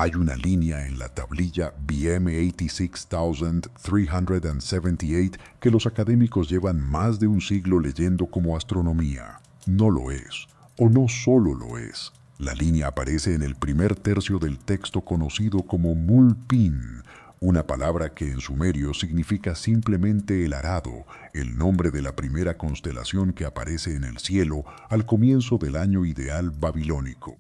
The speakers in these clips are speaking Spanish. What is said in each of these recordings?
Hay una línea en la tablilla BM 86378 que los académicos llevan más de un siglo leyendo como astronomía. No lo es, o no solo lo es. La línea aparece en el primer tercio del texto conocido como Mulpin, una palabra que en sumerio significa simplemente el arado, el nombre de la primera constelación que aparece en el cielo al comienzo del año ideal babilónico.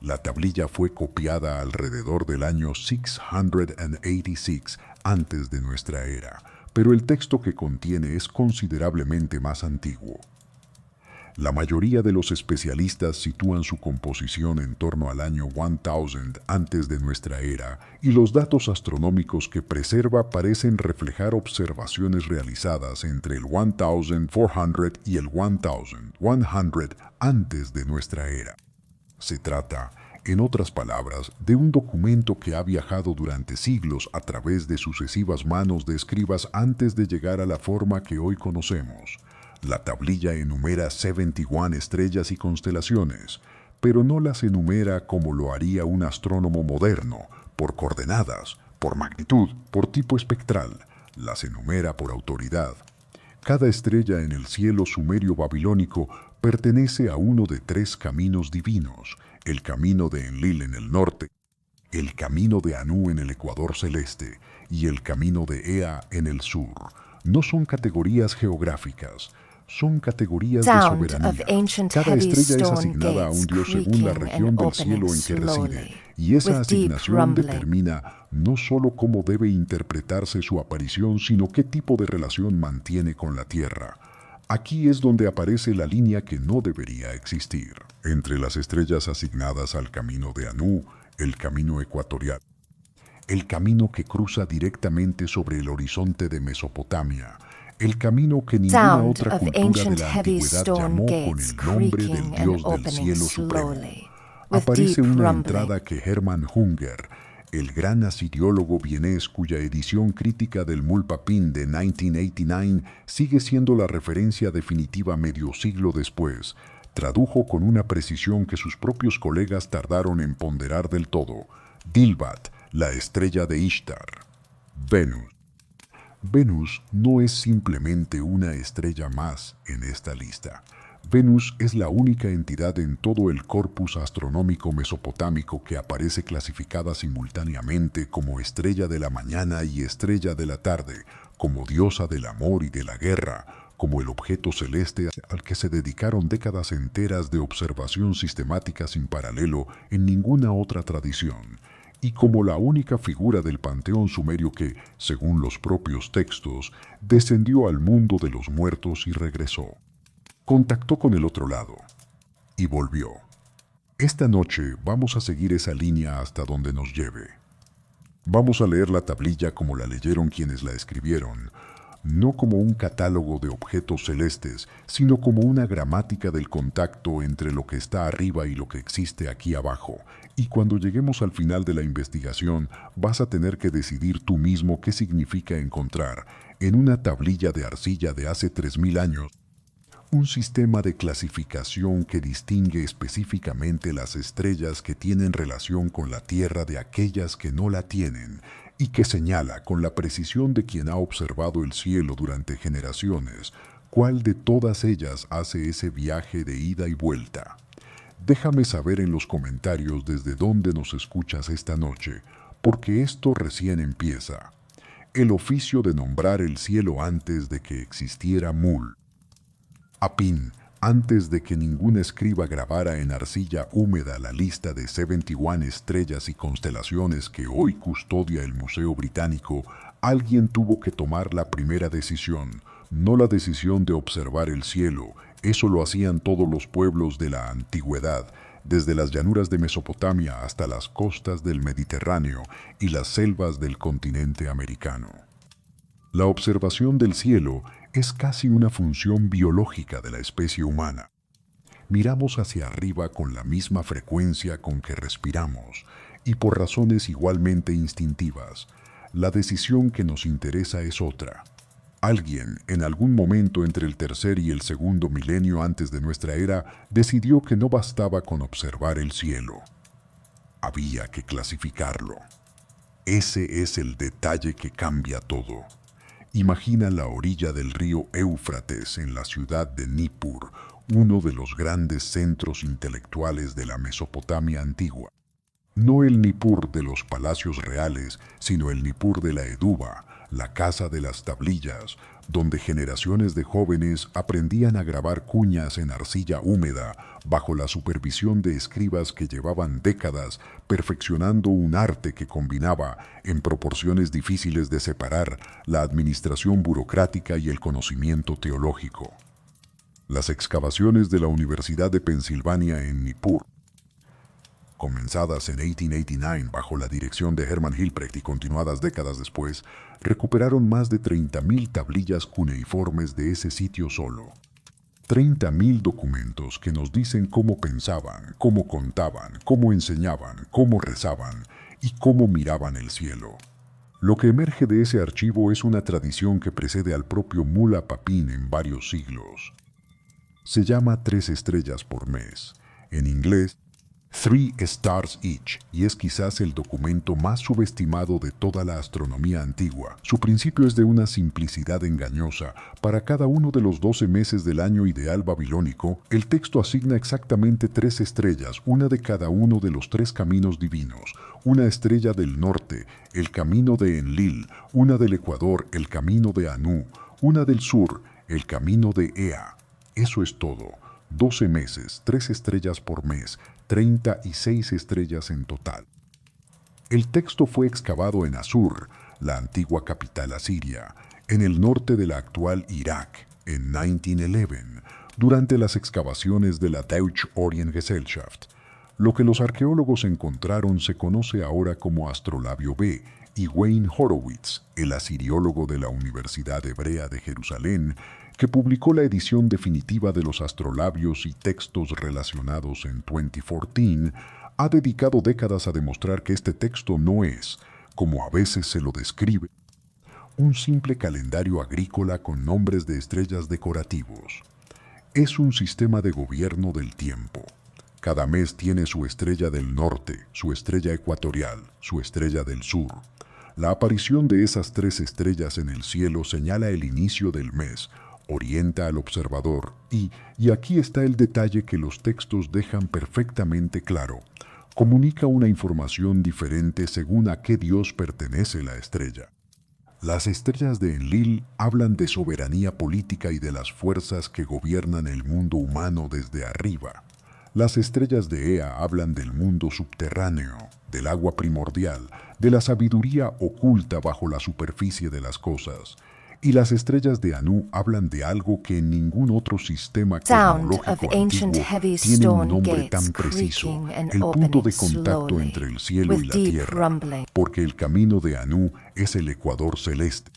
La tablilla fue copiada alrededor del año 686 antes de nuestra era, pero el texto que contiene es considerablemente más antiguo. La mayoría de los especialistas sitúan su composición en torno al año 1000 antes de nuestra era, y los datos astronómicos que preserva parecen reflejar observaciones realizadas entre el 1400 y el 1100 antes de nuestra era. Se trata, en otras palabras, de un documento que ha viajado durante siglos a través de sucesivas manos de escribas antes de llegar a la forma que hoy conocemos. La tablilla enumera 71 estrellas y constelaciones, pero no las enumera como lo haría un astrónomo moderno, por coordenadas, por magnitud, por tipo espectral. Las enumera por autoridad. Cada estrella en el cielo sumerio babilónico pertenece a uno de 3 caminos divinos: el camino de Enlil en el norte, el camino de Anu en el ecuador celeste y el camino de Ea en el sur. No son categorías geográficas, son categorías de soberanía. Cada estrella es asignada a un dios según la región del cielo en que reside, y esa asignación determina no solo cómo debe interpretarse su aparición, sino qué tipo de relación mantiene con la Tierra. Aquí es donde aparece la línea que no debería existir. Entre las estrellas asignadas al camino de Anu, el camino ecuatorial, el camino que cruza directamente sobre el horizonte de Mesopotamia, el camino que ninguna otra cultura de la antigüedad llamó con el nombre del Dios del cielo supremo. Aparece una entrada que Hermann Junger, el gran asiriólogo vienés cuya edición crítica del Mulpapin de 1989 sigue siendo la referencia definitiva medio siglo después, tradujo con una precisión que sus propios colegas tardaron en ponderar del todo: Dilbat, la estrella de Ishtar. Venus. Venus no es simplemente una estrella más en esta lista. Venus es la única entidad en todo el corpus astronómico mesopotámico que aparece clasificada simultáneamente como estrella de la mañana y estrella de la tarde, como diosa del amor y de la guerra, como el objeto celeste al que se dedicaron décadas enteras de observación sistemática sin paralelo en ninguna otra tradición, y como la única figura del panteón sumerio que, según los propios textos, descendió al mundo de los muertos y regresó. Contactó con el otro lado y volvió. Esta noche vamos a seguir esa línea hasta donde nos lleve. Vamos a leer la tablilla como la leyeron quienes la escribieron, no como un catálogo de objetos celestes, sino como una gramática del contacto entre lo que está arriba y lo que existe aquí abajo. Y cuando lleguemos al final de la investigación, vas a tener que decidir tú mismo qué significa encontrar, en una tablilla de arcilla de hace 3000 años, un sistema de clasificación que distingue específicamente las estrellas que tienen relación con la Tierra de aquellas que no la tienen, y que señala con la precisión de quien ha observado el cielo durante generaciones cuál de todas ellas hace ese viaje de ida y vuelta. Déjame saber en los comentarios desde dónde nos escuchas esta noche, porque esto recién empieza. El oficio de nombrar el cielo antes de que existiera Mul. Apin, antes de que ningún escriba grabara en arcilla húmeda la lista de 71 estrellas y constelaciones que hoy custodia el Museo Británico, alguien tuvo que tomar la primera decisión, no la decisión de observar el cielo. Eso lo hacían todos los pueblos de la antigüedad, desde las llanuras de Mesopotamia hasta las costas del Mediterráneo y las selvas del continente americano. La observación del cielo es casi una función biológica de la especie humana. Miramos hacia arriba con la misma frecuencia con que respiramos y por razones igualmente instintivas. La decisión que nos interesa es otra. Alguien, en algún momento entre el tercer y el segundo milenio antes de nuestra era, decidió que no bastaba con observar el cielo. Había que clasificarlo. Ese es el detalle que cambia todo. Imagina la orilla del río Éufrates en la ciudad de Nippur, uno de los grandes centros intelectuales de la Mesopotamia antigua. No el Nippur de los palacios reales, sino el Nippur de la Eduba, la casa de las tablillas, donde generaciones de jóvenes aprendían a grabar cuñas en arcilla húmeda bajo la supervisión de escribas que llevaban décadas perfeccionando un arte que combinaba, en proporciones difíciles de separar, la administración burocrática y el conocimiento teológico. Las excavaciones de la Universidad de Pensilvania en Nippur, comenzadas en 1889 bajo la dirección de Hermann Hilprecht y continuadas décadas después, recuperaron más de 30.000 tablillas cuneiformes de ese sitio solo. 30.000 documentos que nos dicen cómo pensaban, cómo contaban, cómo enseñaban, cómo rezaban y cómo miraban el cielo. Lo que emerge de ese archivo es una tradición que precede al propio Mula Papin en varios siglos. Se llama 3 estrellas por mes. En inglés, 3 Stars Each, y es quizás el documento más subestimado de toda la astronomía antigua. Su principio es de una simplicidad engañosa. Para cada uno de los 12 meses del año ideal babilónico, el texto asigna exactamente 3 estrellas, una de cada uno de los 3 caminos divinos. Una estrella del norte, el camino de Enlil; una del ecuador, el camino de Anu; una del sur, el camino de Ea. Eso es todo. 12 meses, 3 estrellas por mes, 36 estrellas en total. El texto fue excavado en Asur, la antigua capital asiria, en el norte de la actual Irak, en 1911, durante las excavaciones de la Deutsche Orientgesellschaft. Lo que los arqueólogos encontraron se conoce ahora como Astrolabio B, y Wayne Horowitz, el asiriólogo de la Universidad Hebrea de Jerusalén, que publicó la edición definitiva de los astrolabios y textos relacionados en 2014, ha dedicado décadas a demostrar que este texto no es, como a veces se lo describe, un simple calendario agrícola con nombres de estrellas decorativos. Es un sistema de gobierno del tiempo. Cada mes tiene su estrella del norte, su estrella ecuatorial, su estrella del sur. La aparición de esas 3 estrellas en el cielo señala el inicio del mes, orienta al observador y aquí está el detalle que los textos dejan perfectamente claro, comunica una información diferente según a qué dios pertenece la estrella. Las estrellas de Enlil hablan de soberanía política y de las fuerzas que gobiernan el mundo humano desde arriba. Las estrellas de Ea hablan del mundo subterráneo, del agua primordial, de la sabiduría oculta bajo la superficie de las cosas. Y las estrellas de Anu hablan de algo que en ningún otro sistema cosmológico antiguo tiene un nombre tan preciso, el punto de contacto entre el cielo y la tierra, porque el camino de Anu es el ecuador celeste.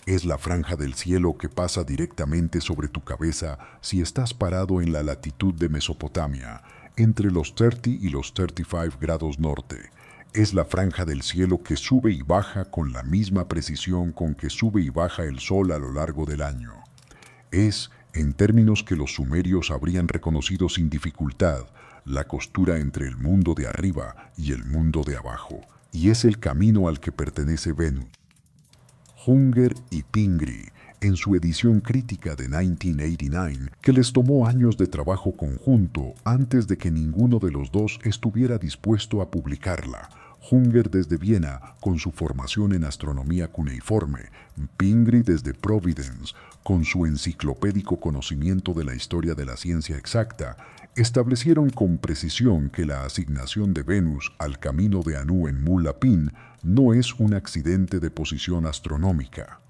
Es la franja del cielo que pasa directamente sobre tu cabeza si estás parado en la latitud de Mesopotamia, entre los 30 y los 35 grados norte. Es la franja del cielo que sube y baja con la misma precisión con que sube y baja el sol a lo largo del año. Es, en términos que los sumerios habrían reconocido sin dificultad, la costura entre el mundo de arriba y el mundo de abajo, y es el camino al que pertenece Venus. Junger y Pingree, en su edición crítica de 1989, que les tomó años de trabajo conjunto antes de que ninguno de los dos estuviera dispuesto a publicarla. Junger desde Viena, con su formación en astronomía cuneiforme; Pingree desde Providence, con su enciclopédico conocimiento de la historia de la ciencia exacta, establecieron con precisión que la asignación de Venus al camino de Anu en Mulapin no es un accidente de posición astronómica.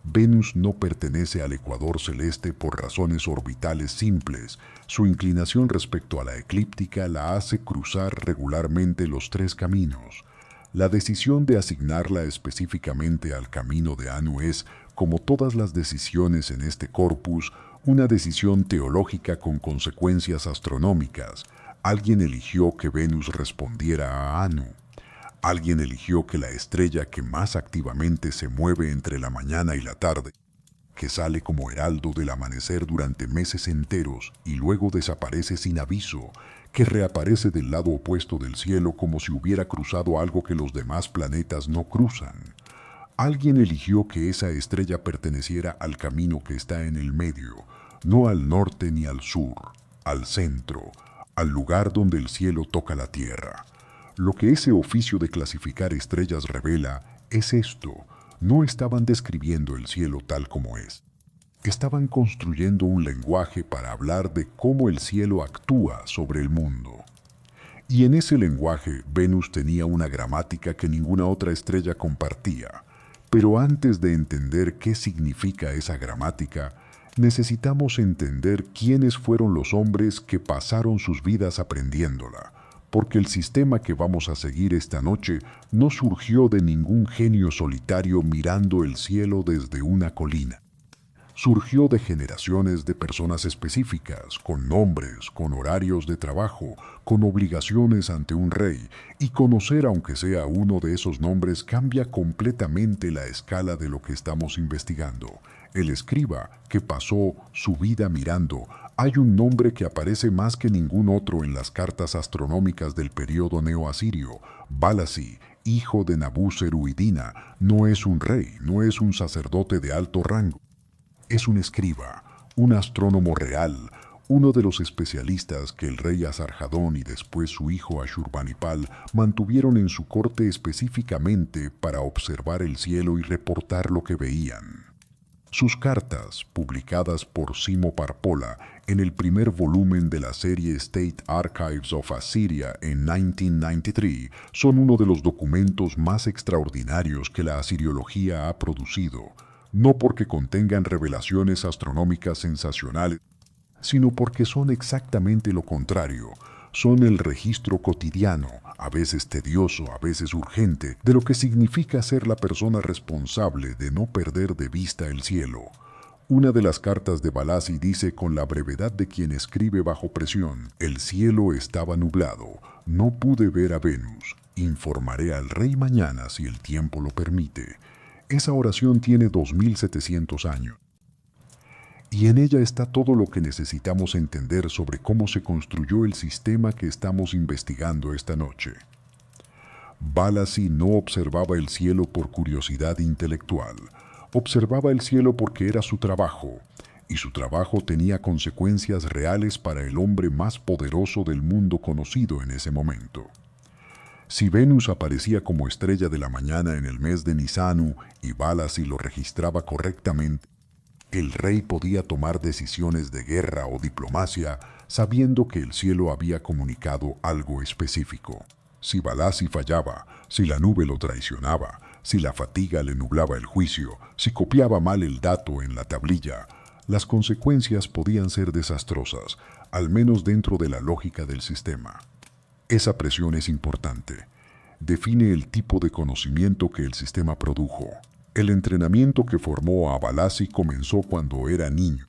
Venus no pertenece al ecuador celeste por razones orbitales simples. Su inclinación respecto a la eclíptica la hace cruzar regularmente los 3 caminos. La decisión de asignarla específicamente al camino de Anu es, como todas las decisiones en este corpus, una decisión teológica con consecuencias astronómicas. Alguien eligió que Venus respondiera a Anu. Alguien eligió que la estrella que más activamente se mueve entre la mañana y la tarde, que sale como heraldo del amanecer durante meses enteros y luego desaparece sin aviso, que reaparece del lado opuesto del cielo como si hubiera cruzado algo que los demás planetas no cruzan. Alguien eligió que esa estrella perteneciera al camino que está en el medio, no al norte ni al sur, al centro, al lugar donde el cielo toca la tierra. Lo que ese oficio de clasificar estrellas revela es esto: no estaban describiendo el cielo tal como es. Estaban construyendo un lenguaje para hablar de cómo el cielo actúa sobre el mundo. Y en ese lenguaje Venus tenía una gramática que ninguna otra estrella compartía. Pero antes de entender qué significa esa gramática, necesitamos entender quiénes fueron los hombres que pasaron sus vidas aprendiéndola, porque el sistema que vamos a seguir esta noche no surgió de ningún genio solitario mirando el cielo desde una colina. Surgió de generaciones de personas específicas, con nombres, con horarios de trabajo, con obligaciones ante un rey, y conocer aunque sea uno de esos nombres cambia completamente la escala de lo que estamos investigando. El escriba, que pasó su vida mirando, hay un nombre que aparece más que ningún otro en las cartas astronómicas del período neoasirio: Balassi, hijo de Nabu-Seruidina. No es un rey, no es un sacerdote de alto rango. Es un escriba, un astrónomo real, uno de los especialistas que el rey Asarjadón y después su hijo Ashurbanipal mantuvieron en su corte específicamente para observar el cielo y reportar lo que veían. Sus cartas, publicadas por Simo Parpola en el primer volumen de la serie State Archives of Assyria en 1993, son uno de los documentos más extraordinarios que la asiriología ha producido, no porque contengan revelaciones astronómicas sensacionales, sino porque son exactamente lo contrario. Son el registro cotidiano, a veces tedioso, a veces urgente, de lo que significa ser la persona responsable de no perder de vista el cielo. Una de las cartas de Balassi dice con la brevedad de quien escribe bajo presión: el cielo estaba nublado, no pude ver a Venus, informaré al rey mañana si el tiempo lo permite. Esa oración tiene 2700 años. Y en ella está todo lo que necesitamos entender sobre cómo se construyó el sistema que estamos investigando esta noche. Balassi no observaba el cielo por curiosidad intelectual. Observaba el cielo porque era su trabajo, y su trabajo tenía consecuencias reales para el hombre más poderoso del mundo conocido en ese momento. Si Venus aparecía como estrella de la mañana en el mes de Nisanu y Balassi lo registraba correctamente, el rey podía tomar decisiones de guerra o diplomacia sabiendo que el cielo había comunicado algo específico. Si Balassi fallaba, si la nube lo traicionaba, si la fatiga le nublaba el juicio, si copiaba mal el dato en la tablilla, las consecuencias podían ser desastrosas, al menos dentro de la lógica del sistema. Esa presión es importante. Define el tipo de conocimiento que el sistema produjo. El entrenamiento que formó a Balassi comenzó cuando era niño.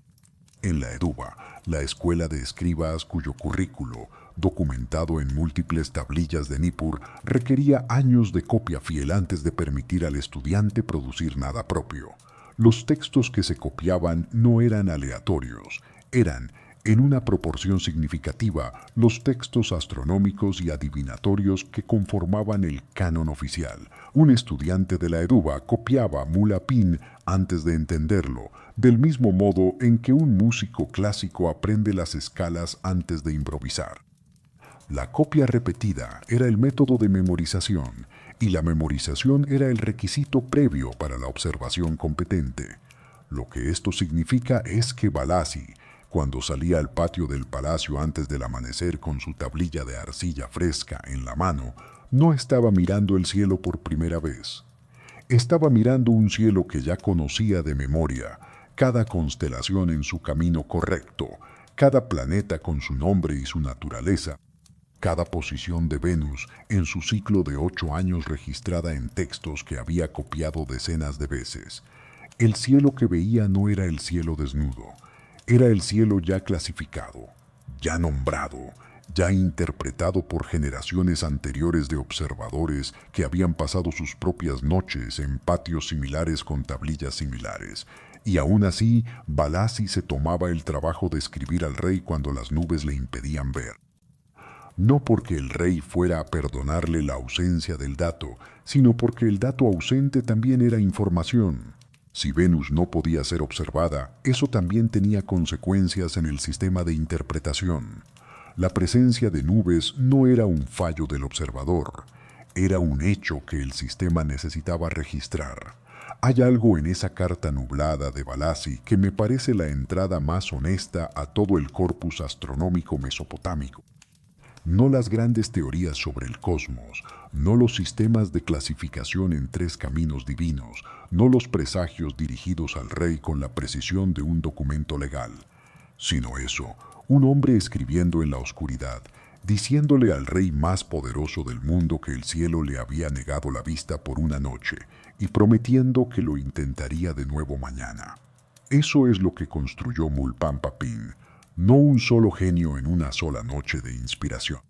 En la Eduba, la escuela de escribas cuyo currículo, documentado en múltiples tablillas de Nippur, requería años de copia fiel antes de permitir al estudiante producir nada propio. Los textos que se copiaban no eran aleatorios, eran, en una proporción significativa, los textos astronómicos y adivinatorios que conformaban el canon oficial. Un estudiante de la Eduba copiaba Mulapin antes de entenderlo, del mismo modo en que un músico clásico aprende las escalas antes de improvisar. La copia repetida era el método de memorización, y la memorización era el requisito previo para la observación competente. Lo que esto significa es que Balassi, cuando salía al patio del palacio antes del amanecer con su tablilla de arcilla fresca en la mano, no estaba mirando el cielo por primera vez. Estaba mirando un cielo que ya conocía de memoria, cada constelación en su camino correcto, cada planeta con su nombre y su naturaleza, cada posición de Venus en su ciclo de 8 años registrada en textos que había copiado decenas de veces. El cielo que veía no era el cielo desnudo. Era el cielo ya clasificado, ya nombrado, ya interpretado por generaciones anteriores de observadores que habían pasado sus propias noches en patios similares con tablillas similares. Y aún así, Balassi se tomaba el trabajo de escribir al rey cuando las nubes le impedían ver. no porque el rey fuera a perdonarle la ausencia del dato, sino porque el dato ausente también era información. Si Venus no podía ser observada, eso también tenía consecuencias en el sistema de interpretación. La presencia de nubes no era un fallo del observador, era un hecho que el sistema necesitaba registrar. Hay algo en esa carta nublada de Balassi que me parece la entrada más honesta a todo el corpus astronómico mesopotámico. No las grandes teorías sobre el cosmos, no los sistemas de clasificación en tres caminos divinos, no los presagios dirigidos al rey con la precisión de un documento legal, sino eso, un hombre escribiendo en la oscuridad, diciéndole al rey más poderoso del mundo que el cielo le había negado la vista por una noche y prometiendo que lo intentaría de nuevo mañana. Eso es lo que construyó Mulpan-Papin, no un solo genio en una sola noche de inspiración,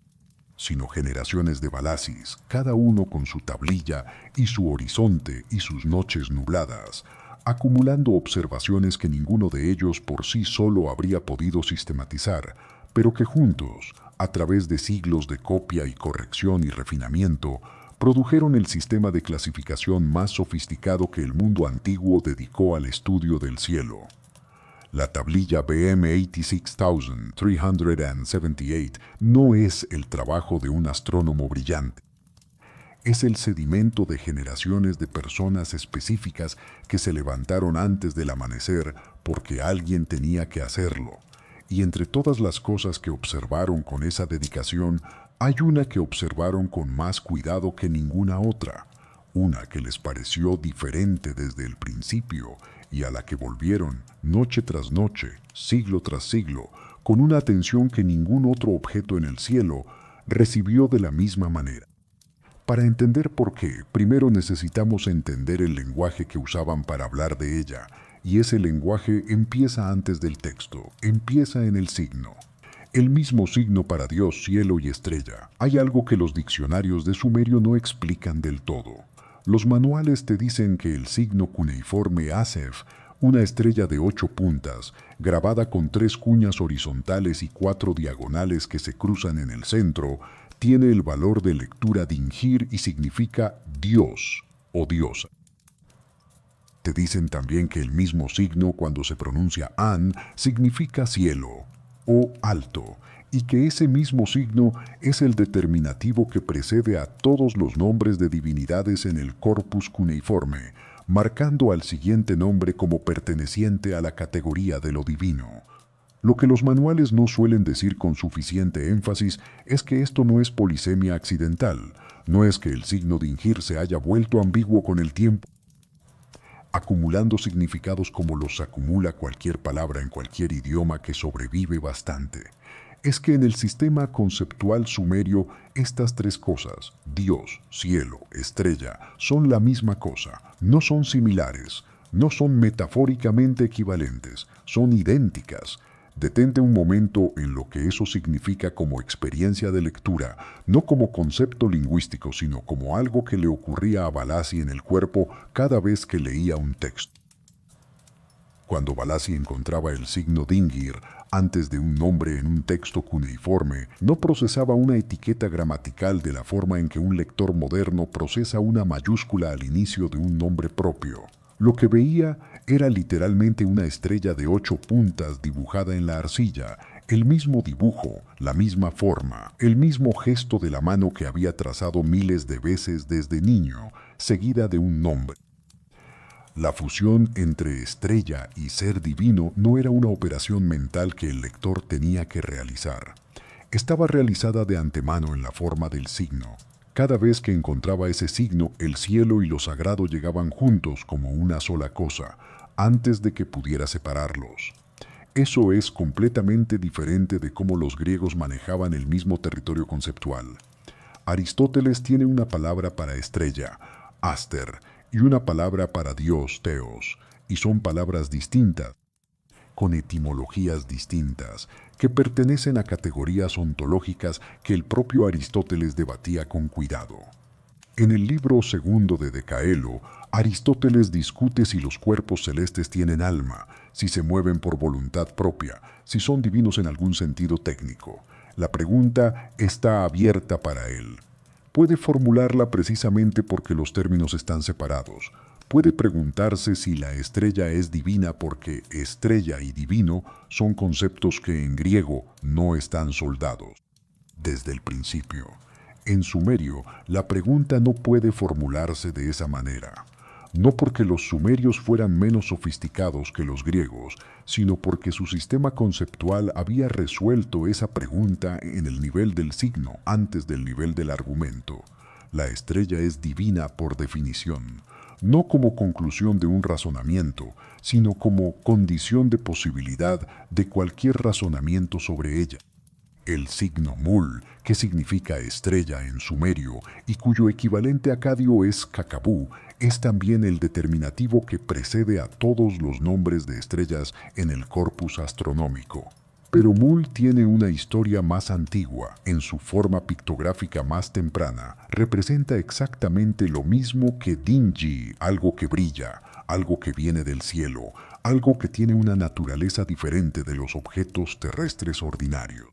sino generaciones de Balassis, cada uno con su tablilla y su horizonte y sus noches nubladas, acumulando observaciones que ninguno de ellos por sí solo habría podido sistematizar, pero que juntos, a través de siglos de copia y corrección y refinamiento, produjeron el sistema de clasificación más sofisticado que el mundo antiguo dedicó al estudio del cielo. La tablilla BM 86378 no es el trabajo de un astrónomo brillante. Es el sedimento de generaciones de personas específicas que se levantaron antes del amanecer porque alguien tenía que hacerlo. Y entre todas las cosas que observaron con esa dedicación, hay una que observaron con más cuidado que ninguna otra, una que les pareció diferente desde el principio y a la que volvieron noche tras noche, siglo tras siglo, con una atención que ningún otro objeto en el cielo recibió de la misma manera. Para entender por qué, primero necesitamos entender el lenguaje que usaban para hablar de ella, y ese lenguaje empieza antes del texto, empieza en el signo. El mismo signo para Dios, cielo y estrella. Hay algo que los diccionarios de Sumerio no explican del todo. Los manuales te dicen que el signo cuneiforme Asef, una estrella de 8 puntas, grabada con 3 cuñas horizontales y 4 diagonales que se cruzan en el centro, tiene el valor de lectura Dingir y significa Dios o diosa. Te dicen también que el mismo signo, cuando se pronuncia An, significa cielo o alto, y que ese mismo signo es el determinativo que precede a todos los nombres de divinidades en el corpus cuneiforme, marcando al siguiente nombre como perteneciente a la categoría de lo divino. Lo que los manuales no suelen decir con suficiente énfasis es que esto no es polisemia accidental, no es que el signo Dingir se haya vuelto ambiguo con el tiempo, acumulando significados como los acumula cualquier palabra en cualquier idioma que sobrevive bastante. Es que en el sistema conceptual sumerio estas tres cosas, Dios, cielo, estrella, son la misma cosa, no son similares, no son metafóricamente equivalentes, son idénticas. Detente un momento en lo que eso significa como experiencia de lectura, no como concepto lingüístico, sino como algo que le ocurría a Balassi en el cuerpo cada vez que leía un texto. Cuando Balassi encontraba el signo Dingir antes de un nombre en un texto cuneiforme, no procesaba una etiqueta gramatical de la forma en que un lector moderno procesa una mayúscula al inicio de un nombre propio. Lo que veía era literalmente una estrella de 8 puntas dibujada en la arcilla, el mismo dibujo, la misma forma, el mismo gesto de la mano que había trazado miles de veces desde niño, seguida de un nombre. La fusión entre estrella y ser divino no era una operación mental que el lector tenía que realizar. Estaba realizada de antemano en la forma del signo. Cada vez que encontraba ese signo, el cielo y lo sagrado llegaban juntos como una sola cosa, antes de que pudiera separarlos. Eso es completamente diferente de cómo los griegos manejaban el mismo territorio conceptual. Aristóteles tiene una palabra para estrella, aster, y una palabra para Dios, teos, y son palabras distintas, con etimologías distintas, que pertenecen a categorías ontológicas que el propio Aristóteles debatía con cuidado. En el libro segundo de Decaelo, Aristóteles discute si los cuerpos celestes tienen alma, si se mueven por voluntad propia, si son divinos en algún sentido técnico. La pregunta está abierta para él. Puede formularla precisamente porque los términos están separados. Puede preguntarse si la estrella es divina porque estrella y divino son conceptos que en griego no están soldados desde el principio. En sumerio, la pregunta no puede formularse de esa manera. No porque los sumerios fueran menos sofisticados que los griegos, sino porque su sistema conceptual había resuelto esa pregunta en el nivel del signo antes del nivel del argumento. La estrella es divina por definición, no como conclusión de un razonamiento, sino como condición de posibilidad de cualquier razonamiento sobre ella. El signo Mul, que significa estrella en sumerio y cuyo equivalente acadio es Kakabú, es también el determinativo que precede a todos los nombres de estrellas en el corpus astronómico. Pero Mul tiene una historia más antigua. En su forma pictográfica más temprana, representa exactamente lo mismo que Dingi, algo que brilla, algo que viene del cielo, algo que tiene una naturaleza diferente de los objetos terrestres ordinarios.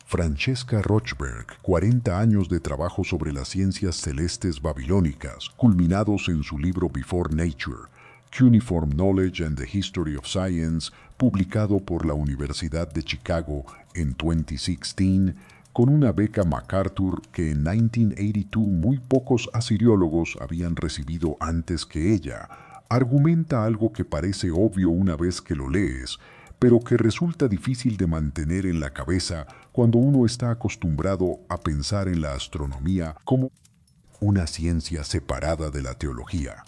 Francesca Rochberg, 40 años de trabajo sobre las ciencias celestes babilónicas, culminados en su libro Before Nature, Cuneiform Knowledge and the History of Science, publicado por la Universidad de Chicago en 2016, con una beca MacArthur que en 1982 muy pocos asiriólogos habían recibido antes que ella, argumenta algo que parece obvio una vez que lo lees, pero que resulta difícil de mantener en la cabeza cuando uno está acostumbrado a pensar en la astronomía como una ciencia separada de la teología.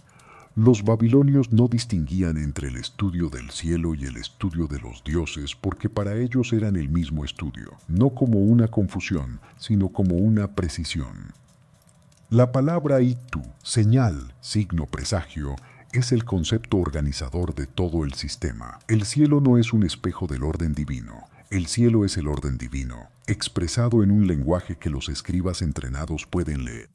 Los babilonios no distinguían entre el estudio del cielo y el estudio de los dioses porque para ellos eran el mismo estudio, no como una confusión, sino como una precisión. La palabra Itu, señal, signo, presagio, es el concepto organizador de todo el sistema. El cielo no es un espejo del orden divino. El cielo es el orden divino, expresado en un lenguaje que los escribas entrenados pueden leer.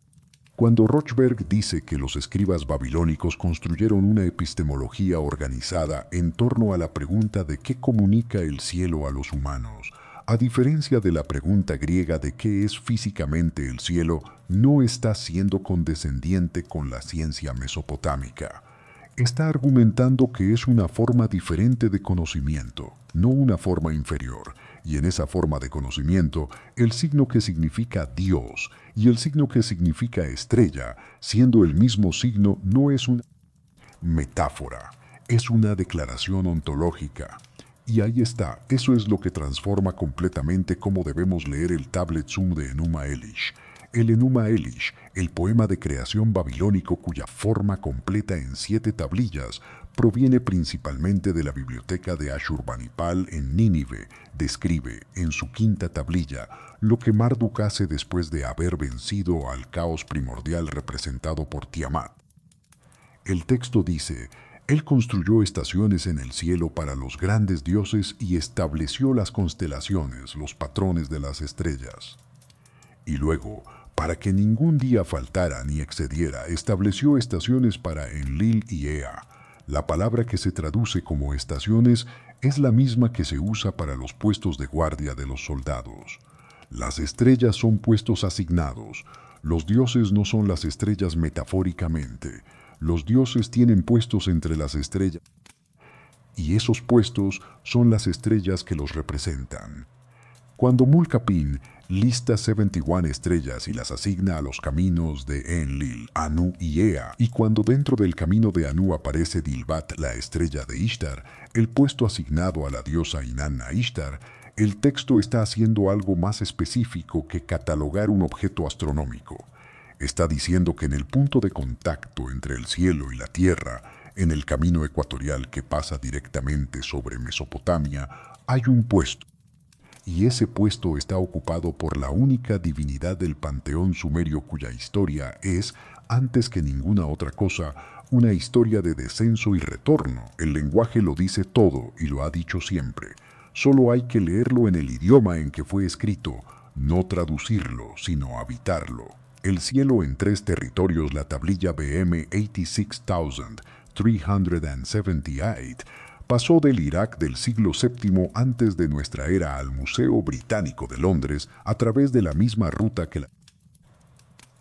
Cuando Rochberg dice que los escribas babilónicos construyeron una epistemología organizada en torno a la pregunta de qué comunica el cielo a los humanos, a diferencia de la pregunta griega de qué es físicamente el cielo, no está siendo condescendiente con la ciencia mesopotámica. Está argumentando que es una forma diferente de conocimiento, no una forma inferior, y en esa forma de conocimiento, el signo que significa Dios y el signo que significa estrella, siendo el mismo signo, no es una metáfora, es una declaración ontológica. Y ahí está, eso es lo que transforma completamente cómo debemos leer el Tablet Sum de Enuma Elish. El Enuma Elish, el poema de creación babilónico cuya forma completa en 7 tablillas proviene principalmente de la biblioteca de Ashurbanipal en Nínive, describe, en su 5ª tablilla, lo que Marduk hace después de haber vencido al caos primordial representado por Tiamat. El texto dice: Él construyó estaciones en el cielo para los grandes dioses y estableció las constelaciones, los patrones de las estrellas. Y luego, para que ningún día faltara ni excediera, estableció estaciones para Enlil y Ea. La palabra que se traduce como estaciones es la misma que se usa para los puestos de guardia de los soldados. Las estrellas son puestos asignados. Los dioses no son las estrellas metafóricamente. Los dioses tienen puestos entre las estrellas, y esos puestos son las estrellas que los representan. Cuando Mulcapin lista 71 estrellas y las asigna a los caminos de Enlil, Anu y Ea, y cuando dentro del camino de Anu aparece Dilbat, la estrella de Ishtar, el puesto asignado a la diosa Inanna Ishtar, el texto está haciendo algo más específico que catalogar un objeto astronómico. Está diciendo que en el punto de contacto entre el cielo y la tierra, en el camino ecuatorial que pasa directamente sobre Mesopotamia, hay un puesto. Y ese puesto está ocupado por la única divinidad del panteón sumerio cuya historia es, antes que ninguna otra cosa, una historia de descenso y retorno. El lenguaje lo dice todo y lo ha dicho siempre. Solo hay que leerlo en el idioma en que fue escrito, no traducirlo, sino habitarlo. El cielo en 3 territorios, la tablilla BM 86,378, pasó del Irak del siglo VII antes de nuestra era al Museo Británico de Londres a través de la misma ruta que la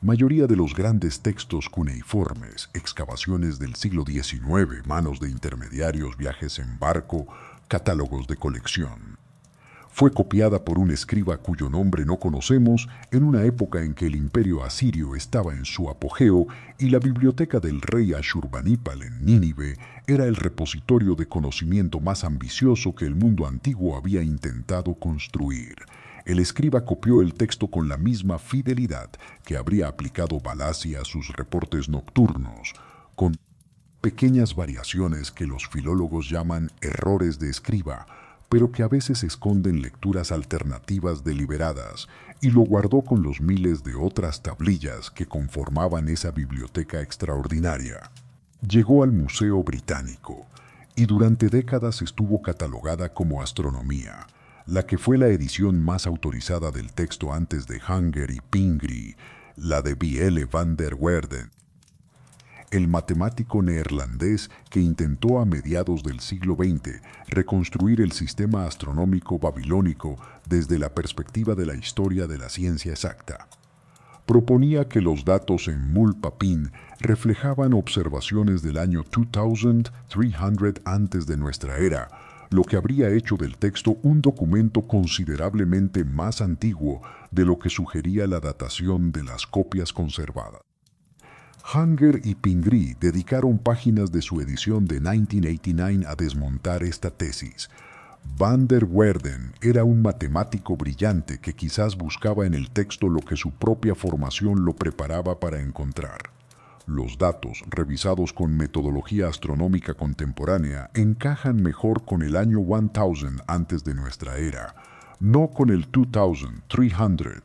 mayoría de los grandes textos cuneiformes, excavaciones del siglo XIX, manos de intermediarios, viajes en barco, catálogos de colección. Fue copiada por un escriba cuyo nombre no conocemos en una época en que el imperio asirio estaba en su apogeo y la biblioteca del rey Ashurbanipal en Nínive era el repositorio de conocimiento más ambicioso que el mundo antiguo había intentado construir. El escriba copió el texto con la misma fidelidad que habría aplicado Balassi a sus reportes nocturnos, con pequeñas variaciones que los filólogos llaman errores de escriba, pero que a veces esconden lecturas alternativas deliberadas, y lo guardó con los miles de otras tablillas que conformaban esa biblioteca extraordinaria. Llegó al Museo Británico, y durante décadas estuvo catalogada como astronomía, la que fue la edición más autorizada del texto antes de Hanger y Pingree, la de B. L. van der Waerden, el matemático neerlandés que intentó a mediados del siglo XX reconstruir el sistema astronómico babilónico desde la perspectiva de la historia de la ciencia exacta. Proponía que los datos en Mulpapin reflejaban observaciones del año 2300 antes de nuestra era, lo que habría hecho del texto un documento considerablemente más antiguo de lo que sugería la datación de las copias conservadas. Hanger y Pingree dedicaron páginas de su edición de 1989 a desmontar esta tesis. Van der Waerden era un matemático brillante que quizás buscaba en el texto lo que su propia formación lo preparaba para encontrar. Los datos, revisados con metodología astronómica contemporánea, encajan mejor con el año 1000 antes de nuestra era, no con el 2300.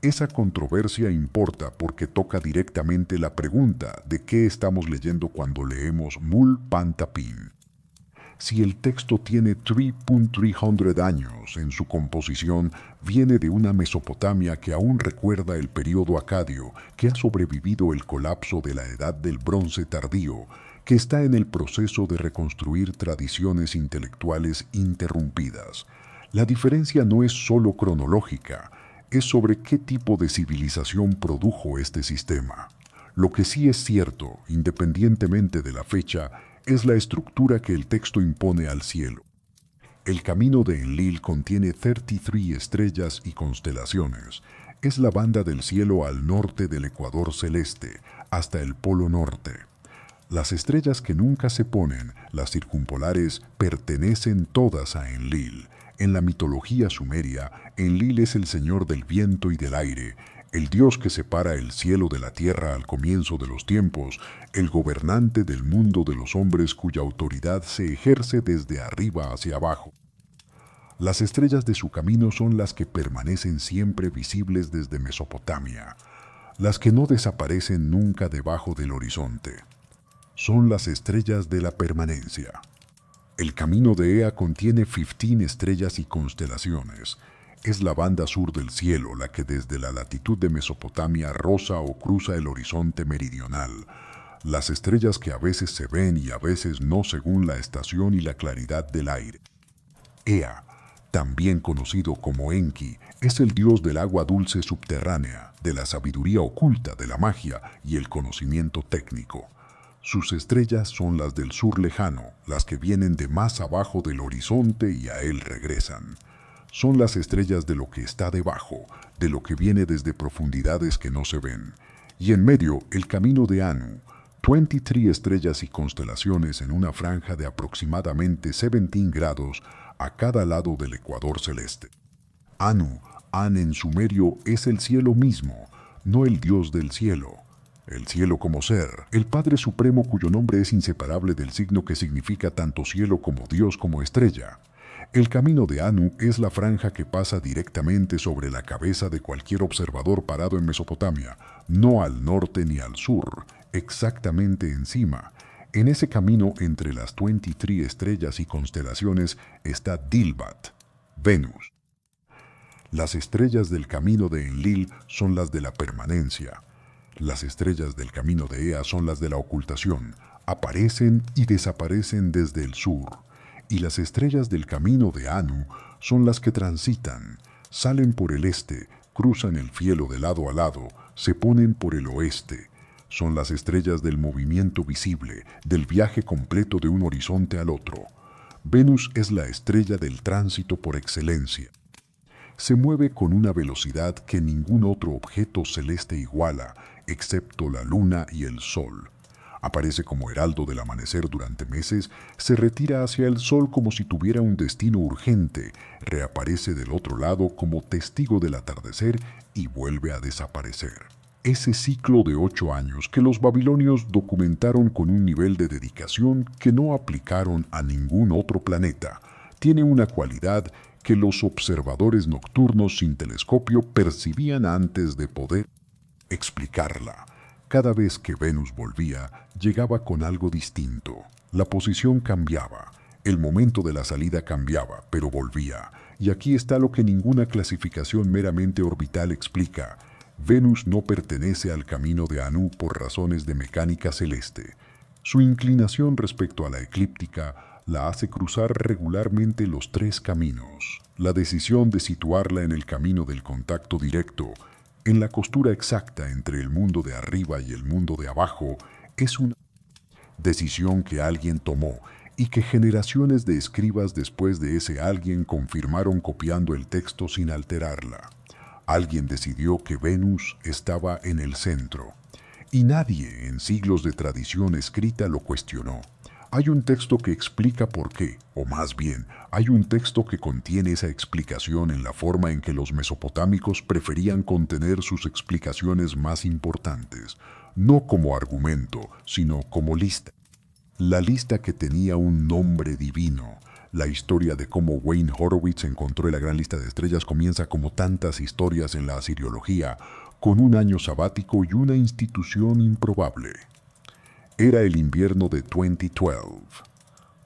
Esa controversia importa porque toca directamente la pregunta de qué estamos leyendo cuando leemos Mulpantapin. Si el texto tiene 3.300 años en su composición, viene de una Mesopotamia que aún recuerda el período acadio, que ha sobrevivido el colapso de la Edad del Bronce tardío, que está en el proceso de reconstruir tradiciones intelectuales interrumpidas. La diferencia no es solo cronológica, es sobre qué tipo de civilización produjo este sistema. Lo que sí es cierto, independientemente de la fecha, es la estructura que el texto impone al cielo. El camino de Enlil contiene 33 estrellas y constelaciones. Es la banda del cielo al norte del ecuador celeste, hasta el polo norte. Las estrellas que nunca se ponen, las circumpolares, pertenecen todas a Enlil. En la mitología sumeria, Enlil es el señor del viento y del aire, el dios que separa el cielo de la tierra al comienzo de los tiempos, el gobernante del mundo de los hombres cuya autoridad se ejerce desde arriba hacia abajo. Las estrellas de su camino son las que permanecen siempre visibles desde Mesopotamia, las que no desaparecen nunca debajo del horizonte. Son las estrellas de la permanencia. El camino de Ea contiene 15 estrellas y constelaciones. Es la banda sur del cielo la que desde la latitud de Mesopotamia roza o cruza el horizonte meridional. Las estrellas que a veces se ven y a veces no según la estación y la claridad del aire. Ea, también conocido como Enki, es el dios del agua dulce subterránea, de la sabiduría oculta, de la magia y el conocimiento técnico. Sus estrellas son las del sur lejano, las que vienen de más abajo del horizonte y a él regresan. Son las estrellas de lo que está debajo, de lo que viene desde profundidades que no se ven. Y en medio, el camino de Anu, 23 estrellas y constelaciones en una franja de aproximadamente 17 grados a cada lado del ecuador celeste. Anu, An en sumerio, es el cielo mismo, no el dios del cielo. El cielo como ser, el Padre Supremo cuyo nombre es inseparable del signo que significa tanto cielo como Dios como estrella. El camino de Anu es la franja que pasa directamente sobre la cabeza de cualquier observador parado en Mesopotamia, no al norte ni al sur, exactamente encima. En ese camino entre las 23 estrellas y constelaciones está Dilbat, Venus. Las estrellas del camino de Enlil son las de la permanencia. Las estrellas del camino de Ea son las de la ocultación. Aparecen y desaparecen desde el sur. y las estrellas del camino de Anu son las que transitan, salen por el este, cruzan el cielo de lado a lado, se ponen por el oeste. Son las estrellas del movimiento visible, del viaje completo de un horizonte al otro. Venus es la estrella del tránsito por excelencia. Se mueve con una velocidad que ningún otro objeto celeste iguala, excepto la luna y el sol. Aparece como heraldo del amanecer durante meses, se retira hacia el sol como si tuviera un destino urgente, reaparece del otro lado como testigo del atardecer y vuelve a desaparecer. Ese ciclo de 8 años que los babilonios documentaron con un nivel de dedicación que no aplicaron a ningún otro planeta, tiene una cualidad que los observadores nocturnos sin telescopio percibían antes de poder explicarla. Cada vez que Venus volvía, llegaba con algo distinto. La posición cambiaba, el momento de la salida cambiaba, pero volvía. Y aquí está lo que ninguna clasificación meramente orbital explica. Venus no pertenece al camino de Anu por razones de mecánica celeste. Su inclinación respecto a la eclíptica la hace cruzar regularmente los 3 caminos. La decisión de situarla en el camino del contacto directo, en la costura exacta entre el mundo de arriba y el mundo de abajo, es una decisión que alguien tomó y que generaciones de escribas después de ese alguien confirmaron copiando el texto sin alterarla. Alguien decidió que Venus estaba en el centro, y nadie en siglos de tradición escrita lo cuestionó. Hay un texto que explica por qué, o más bien, hay un texto que contiene esa explicación en la forma en que los mesopotámicos preferían contener sus explicaciones más importantes, no como argumento, sino como lista. La lista que tenía un nombre divino. La historia de cómo Wayne Horowitz encontró la gran lista de estrellas comienza como tantas historias en la asiriología, con un año sabático y una institución improbable. Era el invierno de 2012.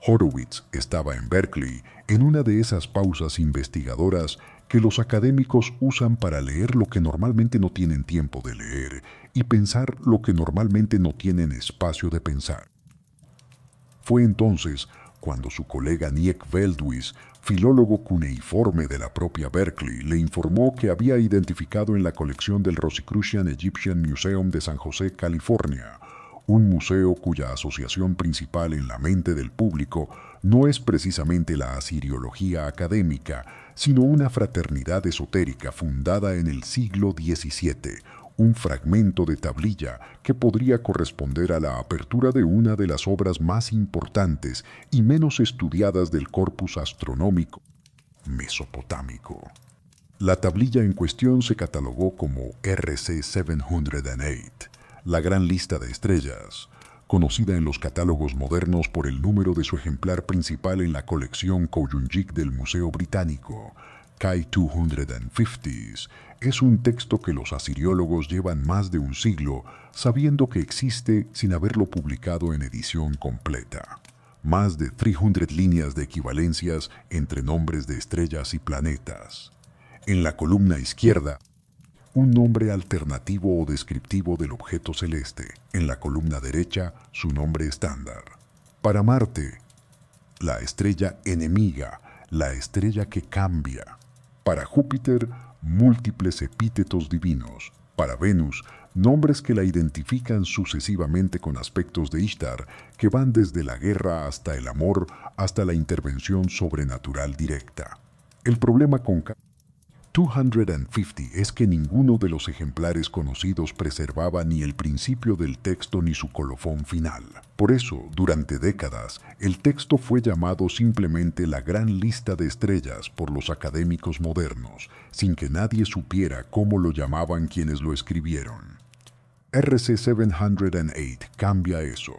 Horowitz estaba en Berkeley en una de esas pausas investigadoras que los académicos usan para leer lo que normalmente no tienen tiempo de leer y pensar lo que normalmente no tienen espacio de pensar. Fue entonces cuando su colega Nick Veldhuis, filólogo cuneiforme de la propia Berkeley, le informó que había identificado en la colección del Rosicrucian Egyptian Museum de San José, California, un museo cuya asociación principal en la mente del público no es precisamente la asiriología académica, sino una fraternidad esotérica fundada en el siglo XVII, un fragmento de tablilla que podría corresponder a la apertura de una de las obras más importantes y menos estudiadas del corpus astronómico mesopotámico. La tablilla en cuestión se catalogó como RC 708, la gran lista de estrellas, conocida en los catálogos modernos por el número de su ejemplar principal en la colección Koyunjik del Museo Británico, Kai 250s, es un texto que los asiriólogos llevan más de un siglo sabiendo que existe sin haberlo publicado en edición completa. Más de 300 líneas de equivalencias entre nombres de estrellas y planetas. En la columna izquierda, un nombre alternativo o descriptivo del objeto celeste. En la columna derecha, su nombre estándar. Para Marte, la estrella enemiga, la estrella que cambia. Para Júpiter, múltiples epítetos divinos. Para Venus, nombres que la identifican sucesivamente con aspectos de Ishtar, que van desde la guerra hasta el amor, hasta la intervención sobrenatural directa. El problema con 250 es que ninguno de los ejemplares conocidos preservaba ni el principio del texto ni su colofón final. Por eso, durante décadas, el texto fue llamado simplemente la Gran Lista de Estrellas por los académicos modernos, sin que nadie supiera cómo lo llamaban quienes lo escribieron. RC 708 cambia eso.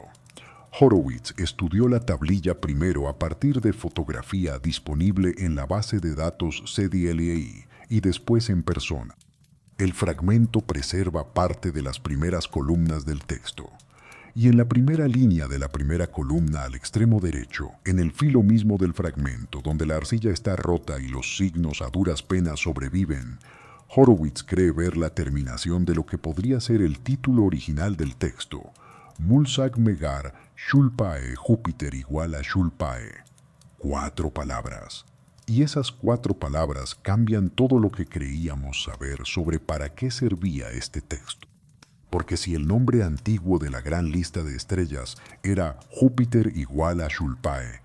Horowitz estudió la tablilla primero a partir de fotografía disponible en la base de datos CDLI y después en persona. El fragmento preserva parte de las primeras columnas del texto. Y en la primera línea de la primera columna al extremo derecho, en el filo mismo del fragmento, donde la arcilla está rota y los signos a duras penas sobreviven, Horowitz cree ver la terminación de lo que podría ser el título original del texto: Mulsag Megar Shulpae Júpiter igual a Shulpae. 4 palabras. Y esas 4 palabras cambian todo lo que creíamos saber sobre para qué servía este texto. Porque si el nombre antiguo de la gran lista de estrellas era Júpiter igual a Shulpae,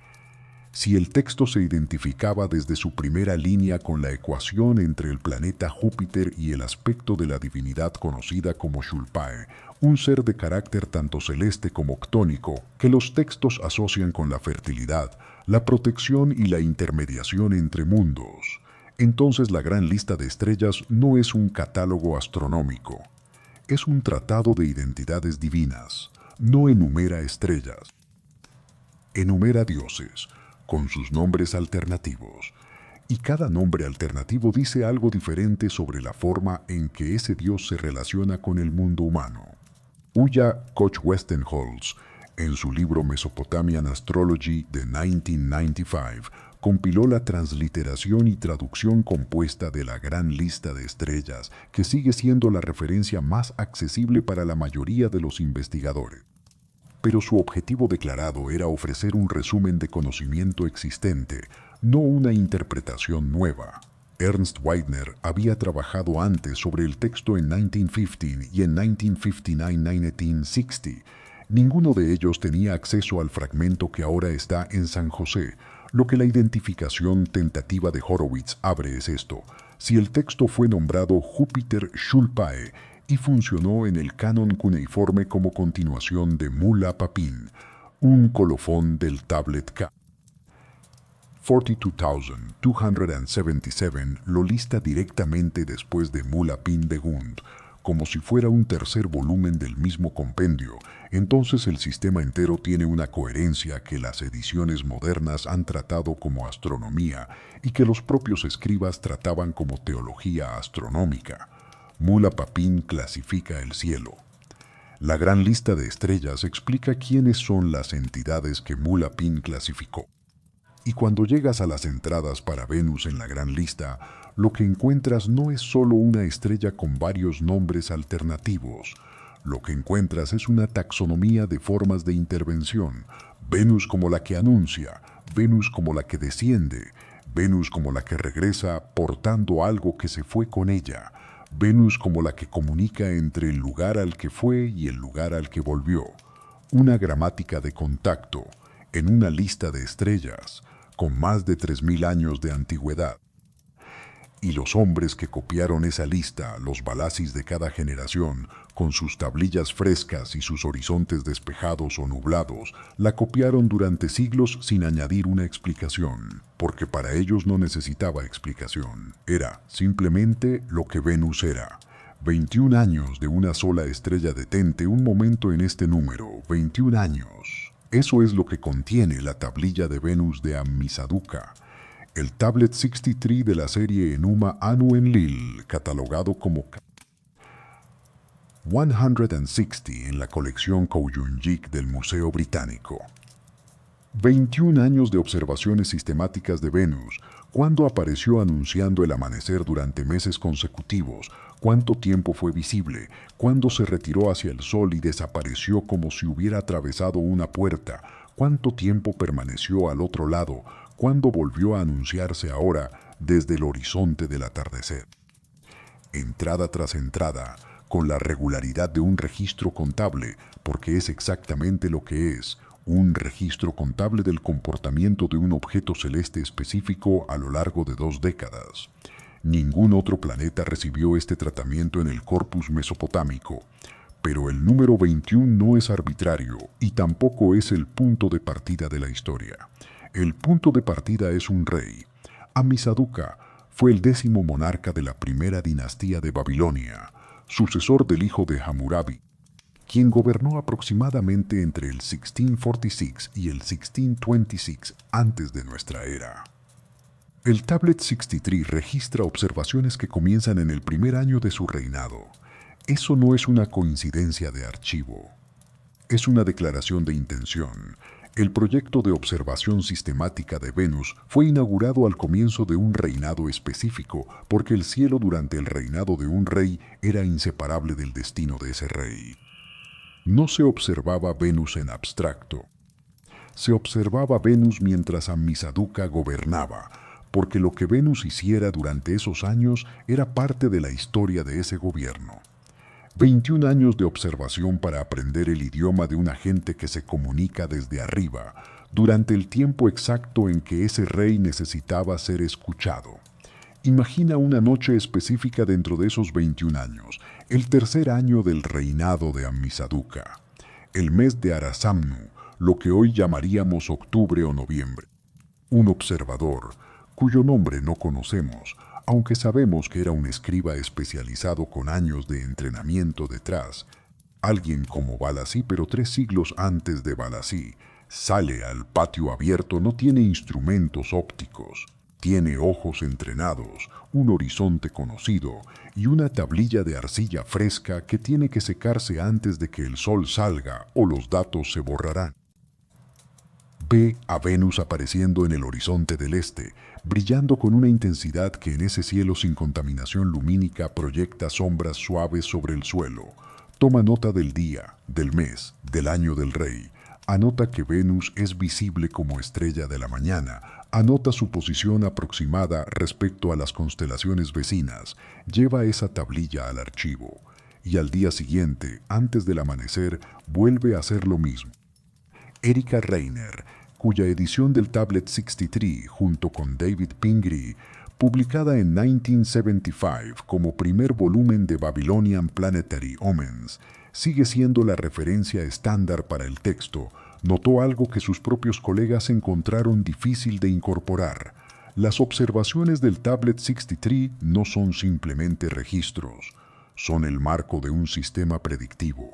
si el texto se identificaba desde su primera línea con la ecuación entre el planeta Júpiter y el aspecto de la divinidad conocida como Shulpae, un ser de carácter tanto celeste como octónico, que los textos asocian con la fertilidad, la protección y la intermediación entre mundos, entonces la gran lista de estrellas no es un catálogo astronómico, es un tratado de identidades divinas, no enumera estrellas, enumera dioses, con sus nombres alternativos, y cada nombre alternativo dice algo diferente sobre la forma en que ese dios se relaciona con el mundo humano. Ulla Koch-Westenholz, en su libro Mesopotamian Astrology de 1995, compiló la transliteración y traducción compuesta de la gran lista de estrellas, que sigue siendo la referencia más accesible para la mayoría de los investigadores. Pero su objetivo declarado era ofrecer un resumen de conocimiento existente, no una interpretación nueva. Ernst Weidner había trabajado antes sobre el texto en 1915 y en 1959-1960. Ninguno de ellos tenía acceso al fragmento que ahora está en San José. Lo que la identificación tentativa de Horowitz abre es esto: si el texto fue nombrado Júpiter Shulpae, y funcionó en el canon cuneiforme como continuación de Mula Papin, un colofón del Tablet K. 42,277 lo lista directamente después de Mula Pin de Gund, como si fuera un tercer volumen del mismo compendio. Entonces el sistema entero tiene una coherencia que las ediciones modernas han tratado como astronomía y que los propios escribas trataban como teología astronómica. Mula Papin clasifica el cielo. La gran lista de estrellas explica quiénes son las entidades que Mula Pin clasificó. Y cuando llegas a las entradas para Venus en la gran lista, lo que encuentras no es solo una estrella con varios nombres alternativos. Lo que encuentras es una taxonomía de formas de intervención. Venus como la que anuncia, Venus como la que desciende, Venus como la que regresa portando algo que se fue con ella, Venus como la que comunica entre el lugar al que fue y el lugar al que volvió. Una gramática de contacto, en una lista de estrellas, con más de 3000 años de antigüedad. Y los hombres que copiaron esa lista, los balasis de cada generación, con sus tablillas frescas y sus horizontes despejados o nublados, la copiaron durante siglos sin añadir una explicación, porque para ellos no necesitaba explicación. Era simplemente lo que Venus era. 21 años de una sola estrella detente un momento en este número, 21 años. Eso es lo que contiene la tablilla de Venus de Ammisaduqa. El Tablet 63 de la serie Enuma Anu Enlil, catalogado como 160 en la colección Kouyunjik del Museo Británico. 21 años de observaciones sistemáticas de Venus, cuándo apareció anunciando el amanecer durante meses consecutivos, cuánto tiempo fue visible, cuándo se retiró hacia el sol y desapareció como si hubiera atravesado una puerta, cuánto tiempo permaneció al otro lado, cuándo volvió a anunciarse ahora desde el horizonte del atardecer. Entrada tras entrada, con la regularidad de un registro contable, porque es exactamente lo que es, un registro contable del comportamiento de un objeto celeste específico a lo largo de 2 décadas. Ningún otro planeta recibió este tratamiento en el corpus mesopotámico, pero el número 21 no es arbitrario y tampoco es el punto de partida de la historia. El punto de partida es un rey. Ammisaduqa fue el 10º monarca de la primera dinastía de Babilonia, sucesor del hijo de Hammurabi, quien gobernó aproximadamente entre el 1646 y el 1626 antes de nuestra era. El Tablet 63 registra observaciones que comienzan en el primer año de su reinado. Eso no es una coincidencia de archivo. Es una declaración de intención. El proyecto de observación sistemática de Venus fue inaugurado al comienzo de un reinado específico, porque el cielo durante el reinado de un rey era inseparable del destino de ese rey. No se observaba Venus en abstracto. se observaba Venus mientras Ammisaduqa gobernaba, porque lo que Venus hiciera durante esos años era parte de la historia de ese gobierno. 21 años de observación para aprender el idioma de una gente que se comunica desde arriba, durante el tiempo exacto en que ese rey necesitaba ser escuchado. Imagina una noche específica dentro de esos 21 años, el tercer año del reinado de Ammisaduqa, el mes de Arasamnu, lo que hoy llamaríamos octubre o noviembre. Un observador, cuyo nombre no conocemos, aunque sabemos que era un escriba especializado con años de entrenamiento detrás, alguien como Balasí, pero 3 siglos antes de Balasí, sale al patio abierto, no tiene instrumentos ópticos, tiene ojos entrenados, un horizonte conocido y una tablilla de arcilla fresca que tiene que secarse antes de que el sol salga o los datos se borrarán. Ve a Venus apareciendo en el horizonte del este, brillando con una intensidad que en ese cielo sin contaminación lumínica proyecta sombras suaves sobre el suelo. Toma nota del día, del mes, del año del rey. Anota que Venus es visible como estrella de la mañana. Anota su posición aproximada respecto a las constelaciones vecinas. Lleva esa tablilla al archivo. Y al día siguiente, antes del amanecer, vuelve a hacer lo mismo. Erika Reiner, cuya edición del Tablet 63, junto con David Pingree, publicada en 1975 como primer volumen de Babylonian Planetary Omens, sigue siendo la referencia estándar para el texto, notó algo que sus propios colegas encontraron difícil de incorporar. Las observaciones del Tablet 63 no son simplemente registros, son el marco de un sistema predictivo.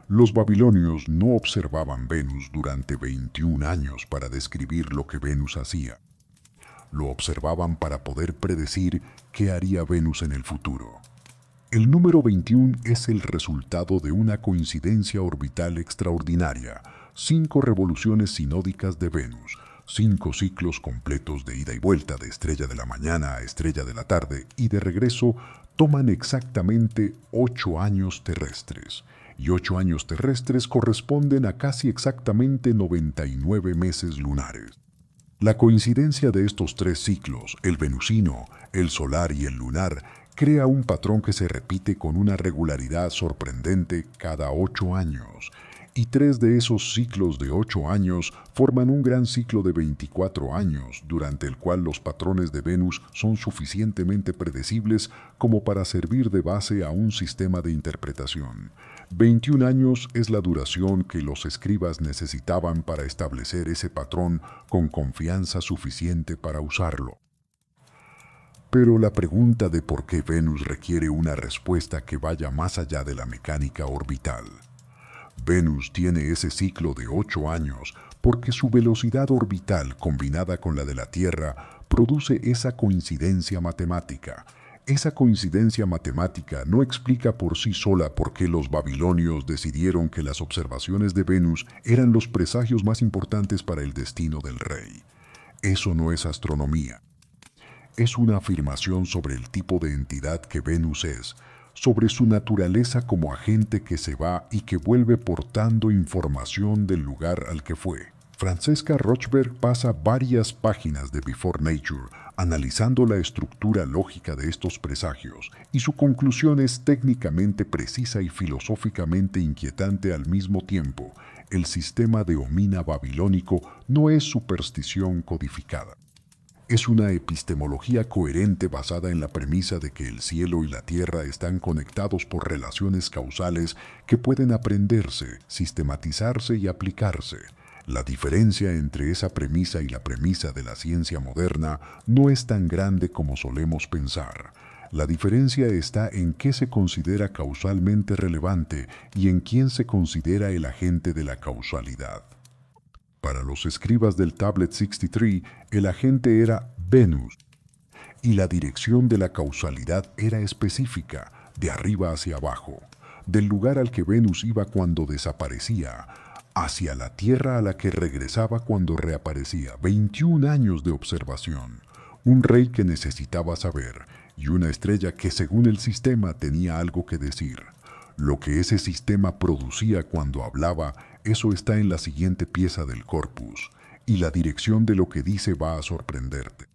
Los babilonios no observaban Venus durante 21 años para describir lo que Venus hacía. Lo observaban para poder predecir qué haría Venus en el futuro. El número 21 es el resultado de una coincidencia orbital extraordinaria, 5 revoluciones sinódicas de Venus, 5 ciclos completos de ida y vuelta de estrella de la mañana a estrella de la tarde y de regreso toman exactamente 8 años terrestres. Y 8 años terrestres corresponden a casi exactamente 99 meses lunares. La coincidencia de estos 3 ciclos, el venusino, el solar y el lunar, crea un patrón que se repite con una regularidad sorprendente cada 8 años. Y 3 de esos ciclos de 8 años forman un gran ciclo de 24 años, durante el cual los patrones de Venus son suficientemente predecibles como para servir de base a un sistema de interpretación. 21 años es la duración que los escribas necesitaban para establecer ese patrón con confianza suficiente para usarlo. Pero la pregunta de por qué Venus requiere una respuesta que vaya más allá de la mecánica orbital. Venus tiene ese ciclo de 8 años porque su velocidad orbital combinada con la de la Tierra produce esa coincidencia matemática. Esa coincidencia matemática no explica por sí sola por qué los babilonios decidieron que las observaciones de Venus eran los presagios más importantes para el destino del rey. Eso no es astronomía. Es una afirmación sobre el tipo de entidad que Venus es, sobre su naturaleza como agente que se va y que vuelve portando información del lugar al que fue. Francesca Rochberg pasa varias páginas de Before Nature analizando la estructura lógica de estos presagios, y su conclusión es técnicamente precisa y filosóficamente inquietante al mismo tiempo. El sistema de Omina babilónico no es superstición codificada. Es una epistemología coherente basada en la premisa de que el cielo y la tierra están conectados por relaciones causales que pueden aprenderse, sistematizarse y aplicarse. La diferencia entre esa premisa y la premisa de la ciencia moderna no es tan grande como solemos pensar. La diferencia está en qué se considera causalmente relevante y en quién se considera el agente de la causalidad. Para los escribas del Tablet 63, el agente era Venus, y la dirección de la causalidad era específica, de arriba hacia abajo, del lugar al que Venus iba cuando desaparecía, hacia la Tierra a la que regresaba cuando reaparecía. 21 años de observación, un rey que necesitaba saber, y una estrella que según el sistema tenía algo que decir. Lo que ese sistema producía cuando hablaba, eso está en la siguiente pieza del corpus, y la dirección de lo que dice va a sorprenderte.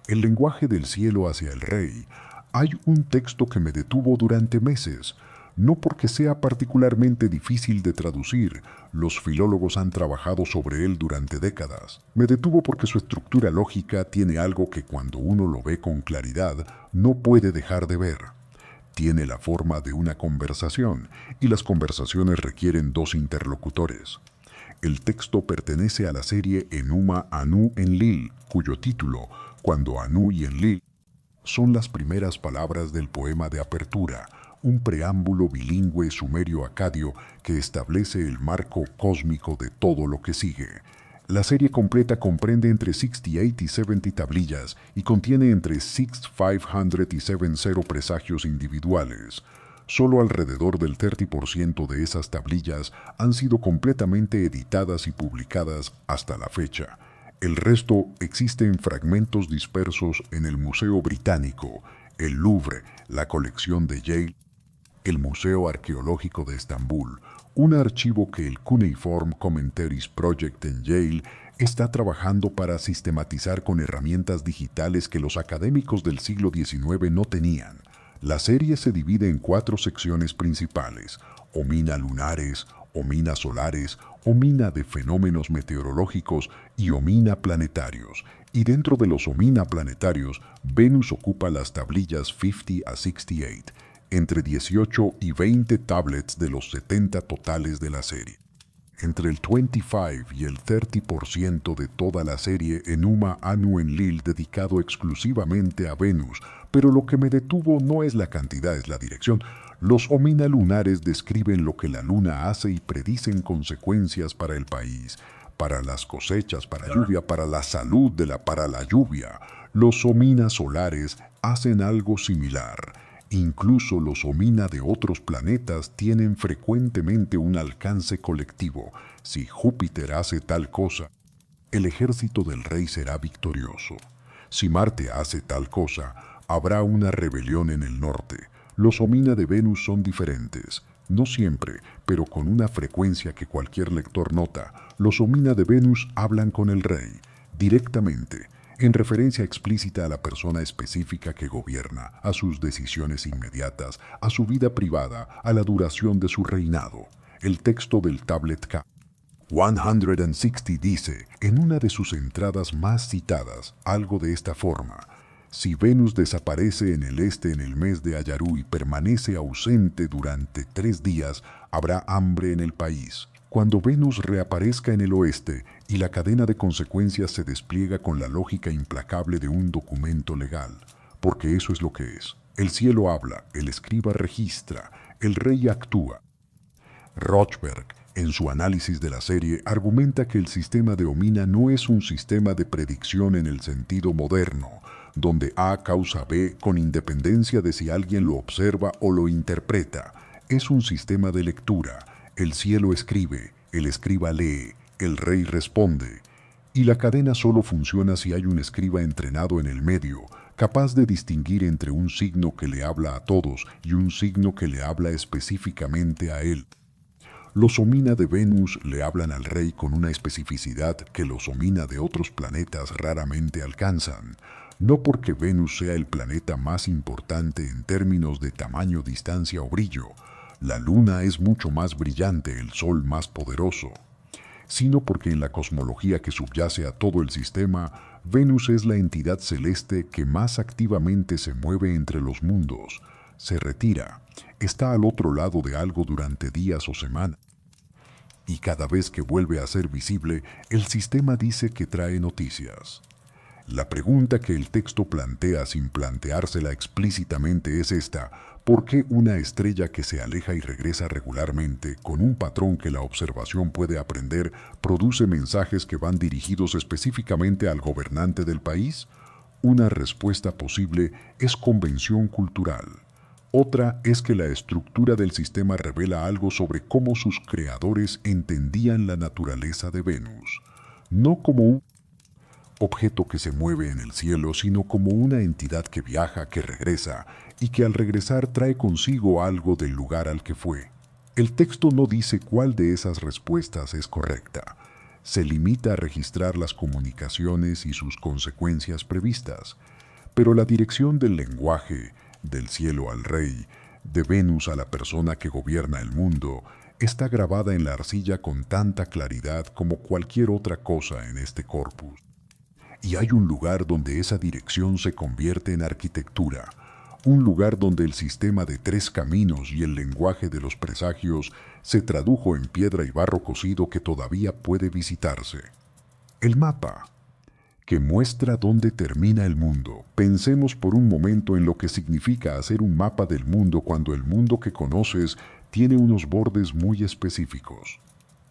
El lenguaje del cielo hacia el rey. Hay un texto que me detuvo durante meses, no porque sea particularmente difícil de traducir, los filólogos han trabajado sobre él durante décadas. Me detuvo porque su estructura lógica tiene algo que cuando uno lo ve con claridad no puede dejar de ver. Tiene la forma de una conversación, y las conversaciones requieren dos interlocutores. El texto pertenece a la serie Enuma Anu Enlil, cuyo título, Cuando Anu y Enlil, son las primeras palabras del poema de apertura, un preámbulo bilingüe sumerio-acadio que establece el marco cósmico de todo lo que sigue. La serie completa comprende entre 68 y 70 tablillas y contiene entre 6,500 y 70 presagios individuales. Solo alrededor del 30% de esas tablillas han sido completamente editadas y publicadas hasta la fecha. El resto existe en fragmentos dispersos en el Museo Británico, el Louvre, la colección de Yale, el Museo Arqueológico de Estambul, un archivo que el Cuneiform Commentaries Project en Yale está trabajando para sistematizar con herramientas digitales que los académicos del siglo XIX no tenían. La serie se divide en 4 secciones principales: Omina lunares, Omina solares, Omina de fenómenos meteorológicos y Omina planetarios. Y dentro de los Omina planetarios, Venus ocupa las tablillas 50 a 68, entre 18 y 20 tablets de los 70 totales de la serie. Entre el 25 y el 30% de toda la serie Enuma Anu Enlil dedicado exclusivamente a Venus, pero lo que me detuvo no es la cantidad, es la dirección. Los Omina lunares describen lo que la luna hace y predicen consecuencias para el país, para las cosechas, para lluvia, para la salud para la lluvia. Los Omina solares hacen algo similar. Incluso los Omina de otros planetas tienen frecuentemente un alcance colectivo. Si Júpiter hace tal cosa, el ejército del rey será victorioso. Si Marte hace tal cosa, habrá una rebelión en el norte. Los Omina de Venus son diferentes. No siempre, pero con una frecuencia que cualquier lector nota. Los Omina de Venus hablan con el rey, directamente, en referencia explícita a la persona específica que gobierna, a sus decisiones inmediatas, a su vida privada, a la duración de su reinado. El texto del Tablet K 160 dice, en una de sus entradas más citadas, algo de esta forma: si Venus desaparece en el este en el mes de Ayaru y permanece ausente durante 3 días, habrá hambre en el país. Cuando Venus reaparezca en el oeste y la cadena de consecuencias se despliega con la lógica implacable de un documento legal, porque eso es lo que es. El cielo habla, el escriba registra, el rey actúa. Rochberg, en su análisis de la serie, argumenta que el sistema de Omina no es un sistema de predicción en el sentido moderno, donde A causa B con independencia de si alguien lo observa o lo interpreta. Es un sistema de lectura. El cielo escribe, el escriba lee, el rey responde. Y la cadena solo funciona si hay un escriba entrenado en el medio, capaz de distinguir entre un signo que le habla a todos y un signo que le habla específicamente a él. Los Omina de Venus le hablan al rey con una especificidad que los Omina de otros planetas raramente alcanzan. No porque Venus sea el planeta más importante en términos de tamaño, distancia o brillo, la luna es mucho más brillante, el sol más poderoso, sino porque en la cosmología que subyace a todo el sistema, Venus es la entidad celeste que más activamente se mueve entre los mundos, se retira, está al otro lado de algo durante días o semanas, y cada vez que vuelve a ser visible, el sistema dice que trae noticias. La pregunta que el texto plantea sin planteársela explícitamente es esta: ¿por qué una estrella que se aleja y regresa regularmente, con un patrón que la observación puede aprender, produce mensajes que van dirigidos específicamente al gobernante del país? Una respuesta posible es convención cultural. Otra es que la estructura del sistema revela algo sobre cómo sus creadores entendían la naturaleza de Venus, no como objeto que se mueve en el cielo, sino como una entidad que viaja, que regresa, y que al regresar trae consigo algo del lugar al que fue. El texto no dice cuál de esas respuestas es correcta. Se limita a registrar las comunicaciones y sus consecuencias previstas. Pero la dirección del lenguaje, del cielo al rey, de Venus a la persona que gobierna el mundo, está grabada en la arcilla con tanta claridad como cualquier otra cosa en este corpus. Y hay un lugar donde esa dirección se convierte en arquitectura, un lugar donde el sistema de 3 caminos y el lenguaje de los presagios se tradujo en piedra y barro cocido que todavía puede visitarse. El mapa, que muestra dónde termina el mundo. Pensemos por un momento en lo que significa hacer un mapa del mundo cuando el mundo que conoces tiene unos bordes muy específicos.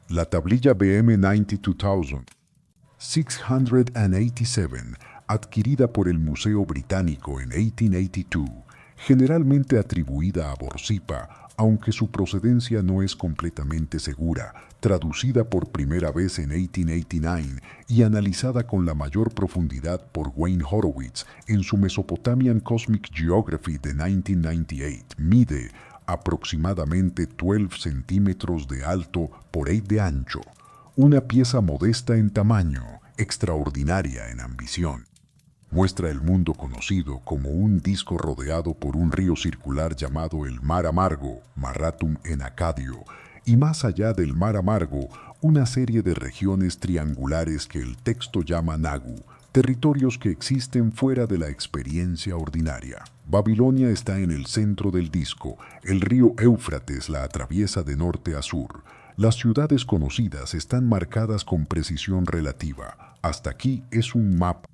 La tablilla BM 92687, adquirida por el Museo Británico en 1882, generalmente atribuida a Borsippa, aunque su procedencia no es completamente segura, traducida por primera vez en 1889 y analizada con la mayor profundidad por Wayne Horowitz en su Mesopotamian Cosmic Geography de 1998, mide aproximadamente 12 centímetros de alto por 8 de ancho, una pieza modesta en tamaño, extraordinaria en ambición. Muestra el mundo conocido como un disco rodeado por un río circular llamado el Mar Amargo, Marratum en acadio, y más allá del Mar Amargo, una serie de regiones triangulares que el texto llama Nagu, territorios que existen fuera de la experiencia ordinaria. Babilonia está en el centro del disco, el río Éufrates la atraviesa de norte a sur. Las ciudades conocidas están marcadas con precisión relativa. Hasta aquí es un mapa.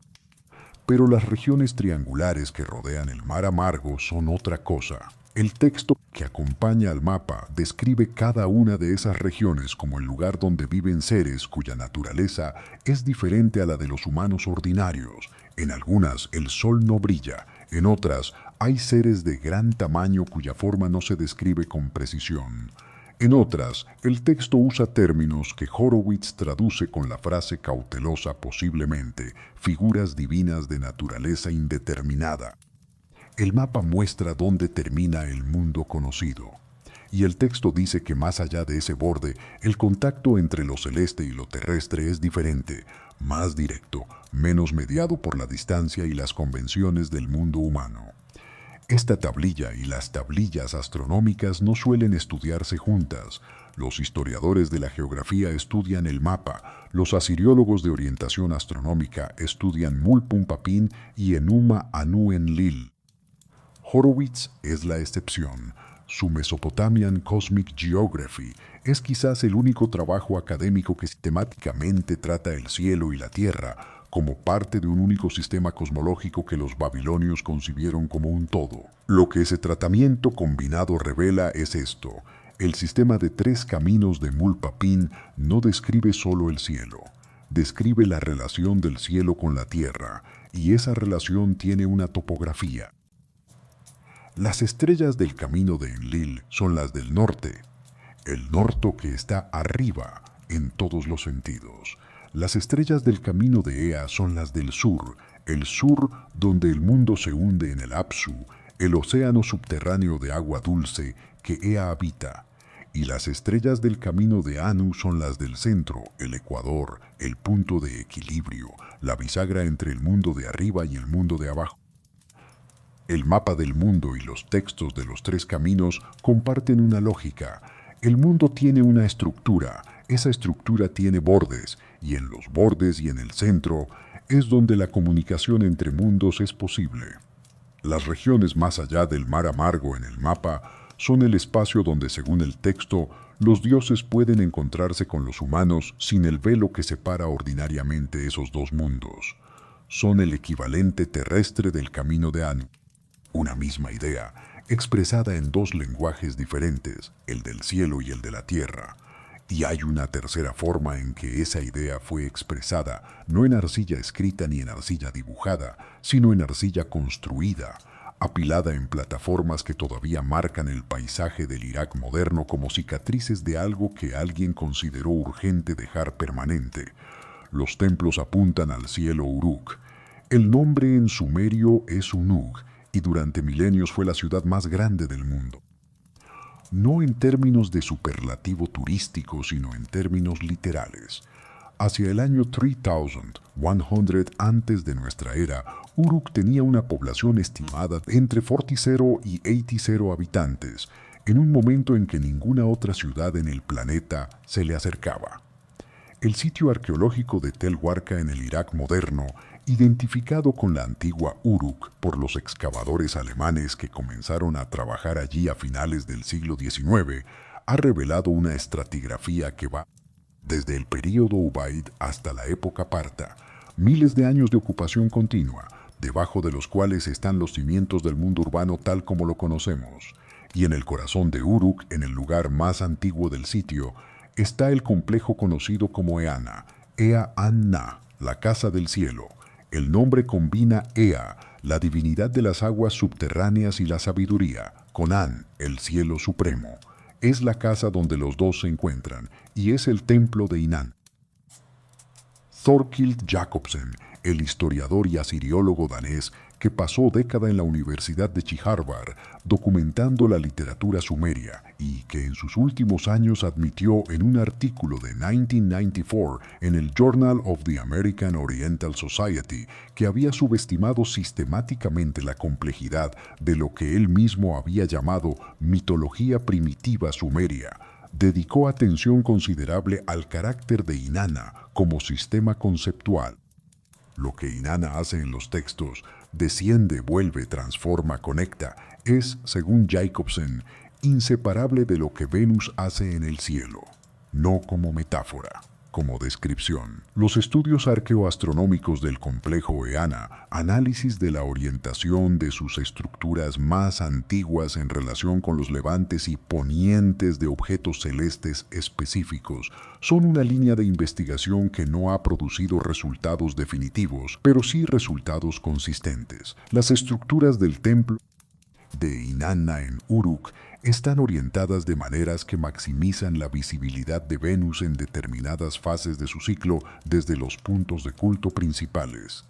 Pero las regiones triangulares que rodean el Mar Amargo son otra cosa. El texto que acompaña al mapa describe cada una de esas regiones como el lugar donde viven seres cuya naturaleza es diferente a la de los humanos ordinarios. En algunas el sol no brilla, en otras hay seres de gran tamaño cuya forma no se describe con precisión. En otras, el texto usa términos que Horowitz traduce con la frase cautelosa posiblemente, figuras divinas de naturaleza indeterminada. El mapa muestra dónde termina el mundo conocido. Y el texto dice que más allá de ese borde, el contacto entre lo celeste y lo terrestre es diferente, más directo, menos mediado por la distancia y las convenciones del mundo humano. Esta tablilla y las tablillas astronómicas no suelen estudiarse juntas. Los historiadores de la geografía estudian el mapa, los asiriólogos de orientación astronómica estudian Mulpumpapin y Enuma Anu Enlil. Horowitz es la excepción. Su Mesopotamian Cosmic Geography es quizás el único trabajo académico que sistemáticamente trata el cielo y la tierra como parte de un único sistema cosmológico que los babilonios concibieron como un todo. Lo que ese tratamiento combinado revela es esto: el sistema de 3 caminos de Mulpapin no describe solo el cielo, describe la relación del cielo con la tierra, y esa relación tiene una topografía. Las estrellas del camino de Enlil son las del norte, el norte que está arriba en todos los sentidos. Las estrellas del camino de Ea son las del sur, el sur donde el mundo se hunde en el Apsu, el océano subterráneo de agua dulce que Ea habita. Y las estrellas del camino de Anu son las del centro, el ecuador, el punto de equilibrio, la bisagra entre el mundo de arriba y el mundo de abajo. El mapa del mundo y los textos de los 3 caminos comparten una lógica. El mundo tiene una estructura, esa estructura tiene bordes, y en los bordes y en el centro es donde la comunicación entre mundos es posible. Las regiones más allá del Mar Amargo en el mapa son el espacio donde, según el texto, los dioses pueden encontrarse con los humanos sin el velo que separa ordinariamente esos 2 mundos. Son el equivalente terrestre del camino de Anu. Una misma idea, expresada en 2 lenguajes diferentes, el del cielo y el de la tierra. Y hay una tercera forma en que esa idea fue expresada, no en arcilla escrita ni en arcilla dibujada, sino en arcilla construida, apilada en plataformas que todavía marcan el paisaje del Irak moderno como cicatrices de algo que alguien consideró urgente dejar permanente. Los templos apuntan al cielo Uruk. El nombre en sumerio es Unug y durante milenios fue la ciudad más grande del mundo. No en términos de superlativo turístico, sino en términos literales. Hacia el año 3100 antes de nuestra era, Uruk tenía una población estimada entre 40 y 80 habitantes, en un momento en que ninguna otra ciudad en el planeta se le acercaba. El sitio arqueológico de Tel Warqa en el Irak moderno, identificado con la antigua Uruk por los excavadores alemanes que comenzaron a trabajar allí a finales del siglo XIX, ha revelado una estratigrafía que va desde el período Ubaid hasta la época Parta, miles de años de ocupación continua, debajo de los cuales están los cimientos del mundo urbano tal como lo conocemos. Y en el corazón de Uruk, en el lugar más antiguo del sitio, está el complejo conocido como Eana, Ea-An-Na, la casa del cielo. El nombre combina Ea, la divinidad de las aguas subterráneas y la sabiduría, con An, el cielo supremo. Es la casa donde los dos se encuentran y es el templo de Inanna. Thorkild Jacobsen, el historiador y asiriólogo danés que pasó década en la Universidad de Harvard documentando la literatura sumeria y que en sus últimos años admitió en un artículo de 1994 en el Journal of the American Oriental Society que había subestimado sistemáticamente la complejidad de lo que él mismo había llamado mitología primitiva sumeria. Dedicó atención considerable al carácter de Inanna como sistema conceptual. Lo que Inanna hace en los textos, desciende, vuelve, transforma, conecta, es, según Jacobsen, inseparable de lo que Venus hace en el cielo, no como metáfora, como descripción. Los estudios arqueoastronómicos del complejo Eana, análisis de la orientación de sus estructuras más antiguas en relación con los levantes y ponientes de objetos celestes específicos, son una línea de investigación que no ha producido resultados definitivos, pero sí resultados consistentes. Las estructuras del templo de Inanna en Uruk están orientadas de maneras que maximizan la visibilidad de Venus en determinadas fases de su ciclo desde los puntos de culto principales.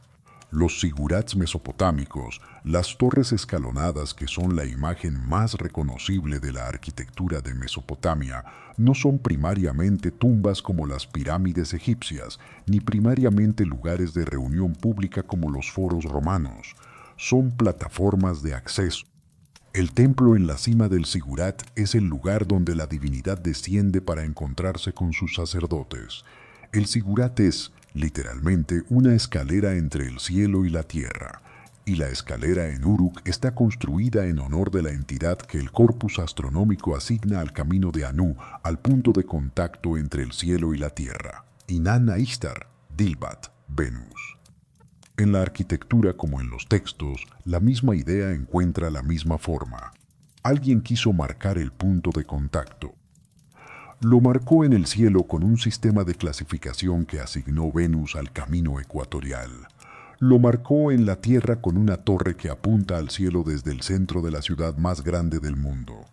Los zigurats mesopotámicos, las torres escalonadas que son la imagen más reconocible de la arquitectura de Mesopotamia, no son primariamente tumbas como las pirámides egipcias, ni primariamente lugares de reunión pública como los foros romanos. Son plataformas de acceso. El templo en la cima del zigurat es el lugar donde la divinidad desciende para encontrarse con sus sacerdotes. El zigurat es, literalmente, una escalera entre el cielo y la tierra, y la escalera en Uruk está construida en honor de la entidad que el corpus astronómico asigna al camino de Anu, al punto de contacto entre el cielo y la tierra. Inanna Ishtar, Dilbat, Venus. En la arquitectura como en los textos, la misma idea encuentra la misma forma. Alguien quiso marcar el punto de contacto. Lo marcó en el cielo con un sistema de clasificación que asignó Venus al camino ecuatorial. Lo marcó en la tierra con una torre que apunta al cielo desde el centro de la ciudad más grande del mundo.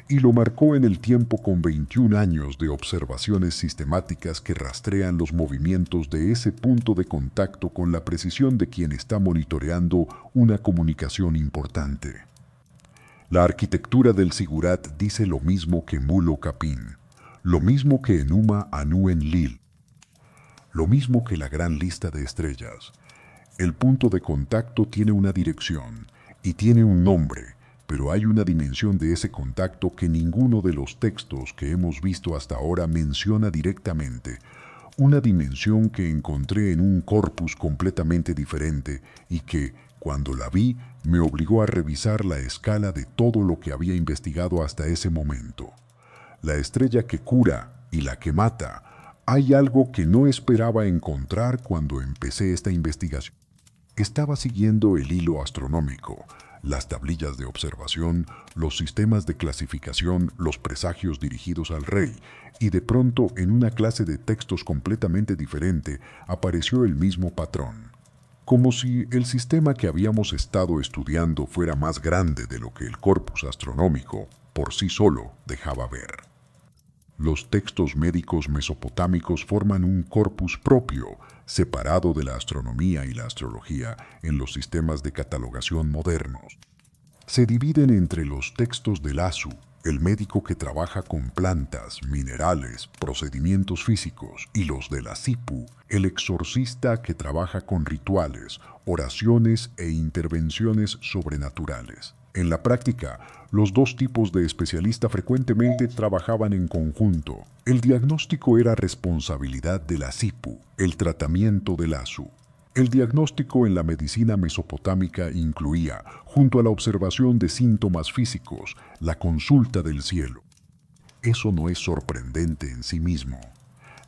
Y lo marcó en el tiempo con 21 años de observaciones sistemáticas que rastrean los movimientos de ese punto de contacto con la precisión de quien está monitoreando una comunicación importante. La arquitectura del zigurat dice lo mismo que Mulo Capin, lo mismo que Enuma Anu Enlil, lo mismo que la gran lista de estrellas. El punto de contacto tiene una dirección y tiene un nombre, pero hay una dimensión de ese contacto que ninguno de los textos que hemos visto hasta ahora menciona directamente, una dimensión que encontré en un corpus completamente diferente y que, cuando la vi, me obligó a revisar la escala de todo lo que había investigado hasta ese momento. La estrella que cura y la que mata. Hay algo que no esperaba encontrar cuando empecé esta investigación. Estaba siguiendo el hilo astronómico, las tablillas de observación, los sistemas de clasificación, los presagios dirigidos al rey, y de pronto, en una clase de textos completamente diferente, apareció el mismo patrón. Como si el sistema que habíamos estado estudiando fuera más grande de lo que el corpus astronómico, por sí solo, dejaba ver. Los textos médicos mesopotámicos forman un corpus propio, separado de la astronomía y la astrología en los sistemas de catalogación modernos. Se dividen entre los textos del Asu, el médico que trabaja con plantas, minerales, procedimientos físicos, y los de la Sipu, el exorcista que trabaja con rituales, oraciones e intervenciones sobrenaturales. En la práctica, los dos tipos de especialista frecuentemente trabajaban en conjunto. El diagnóstico era responsabilidad de la Sipu, el tratamiento del Asu. El diagnóstico en la medicina mesopotámica incluía, junto a la observación de síntomas físicos, la consulta del cielo. Eso no es sorprendente en sí mismo.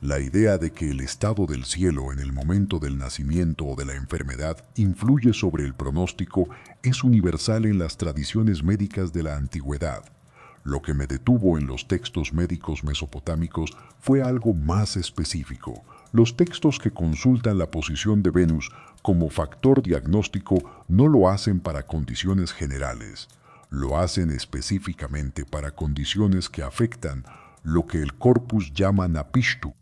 La idea de que el estado del cielo en el momento del nacimiento o de la enfermedad influye sobre el pronóstico es universal en las tradiciones médicas de la antigüedad. Lo que me detuvo en los textos médicos mesopotámicos fue algo más específico. Los textos que consultan la posición de Venus como factor diagnóstico no lo hacen para condiciones generales, lo hacen específicamente para condiciones que afectan lo que el corpus llama Napishtu.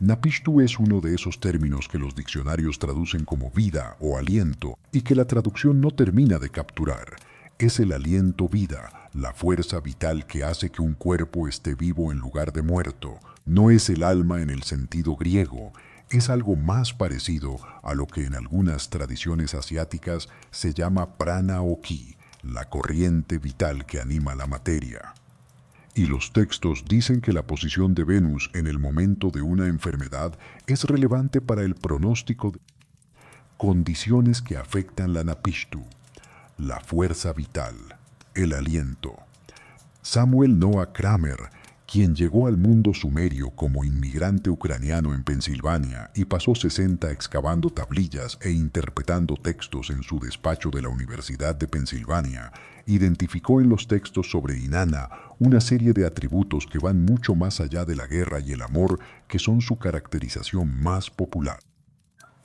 Napishtu es uno de esos términos que los diccionarios traducen como vida o aliento y que la traducción no termina de capturar. Es el aliento vida, la fuerza vital que hace que un cuerpo esté vivo en lugar de muerto. No es el alma en el sentido griego, es algo más parecido a lo que en algunas tradiciones asiáticas se llama prana o ki, la corriente vital que anima la materia. Y los textos dicen que la posición de Venus en el momento de una enfermedad es relevante para el pronóstico de condiciones que afectan la Napishtu, la fuerza vital, el aliento. Samuel Noah Kramer, quien llegó al mundo sumerio como inmigrante ucraniano en Pensilvania y pasó 60 excavando tablillas e interpretando textos en su despacho de la Universidad de Pensilvania, identificó en los textos sobre Inanna una serie de atributos que van mucho más allá de la guerra y el amor, que son su caracterización más popular.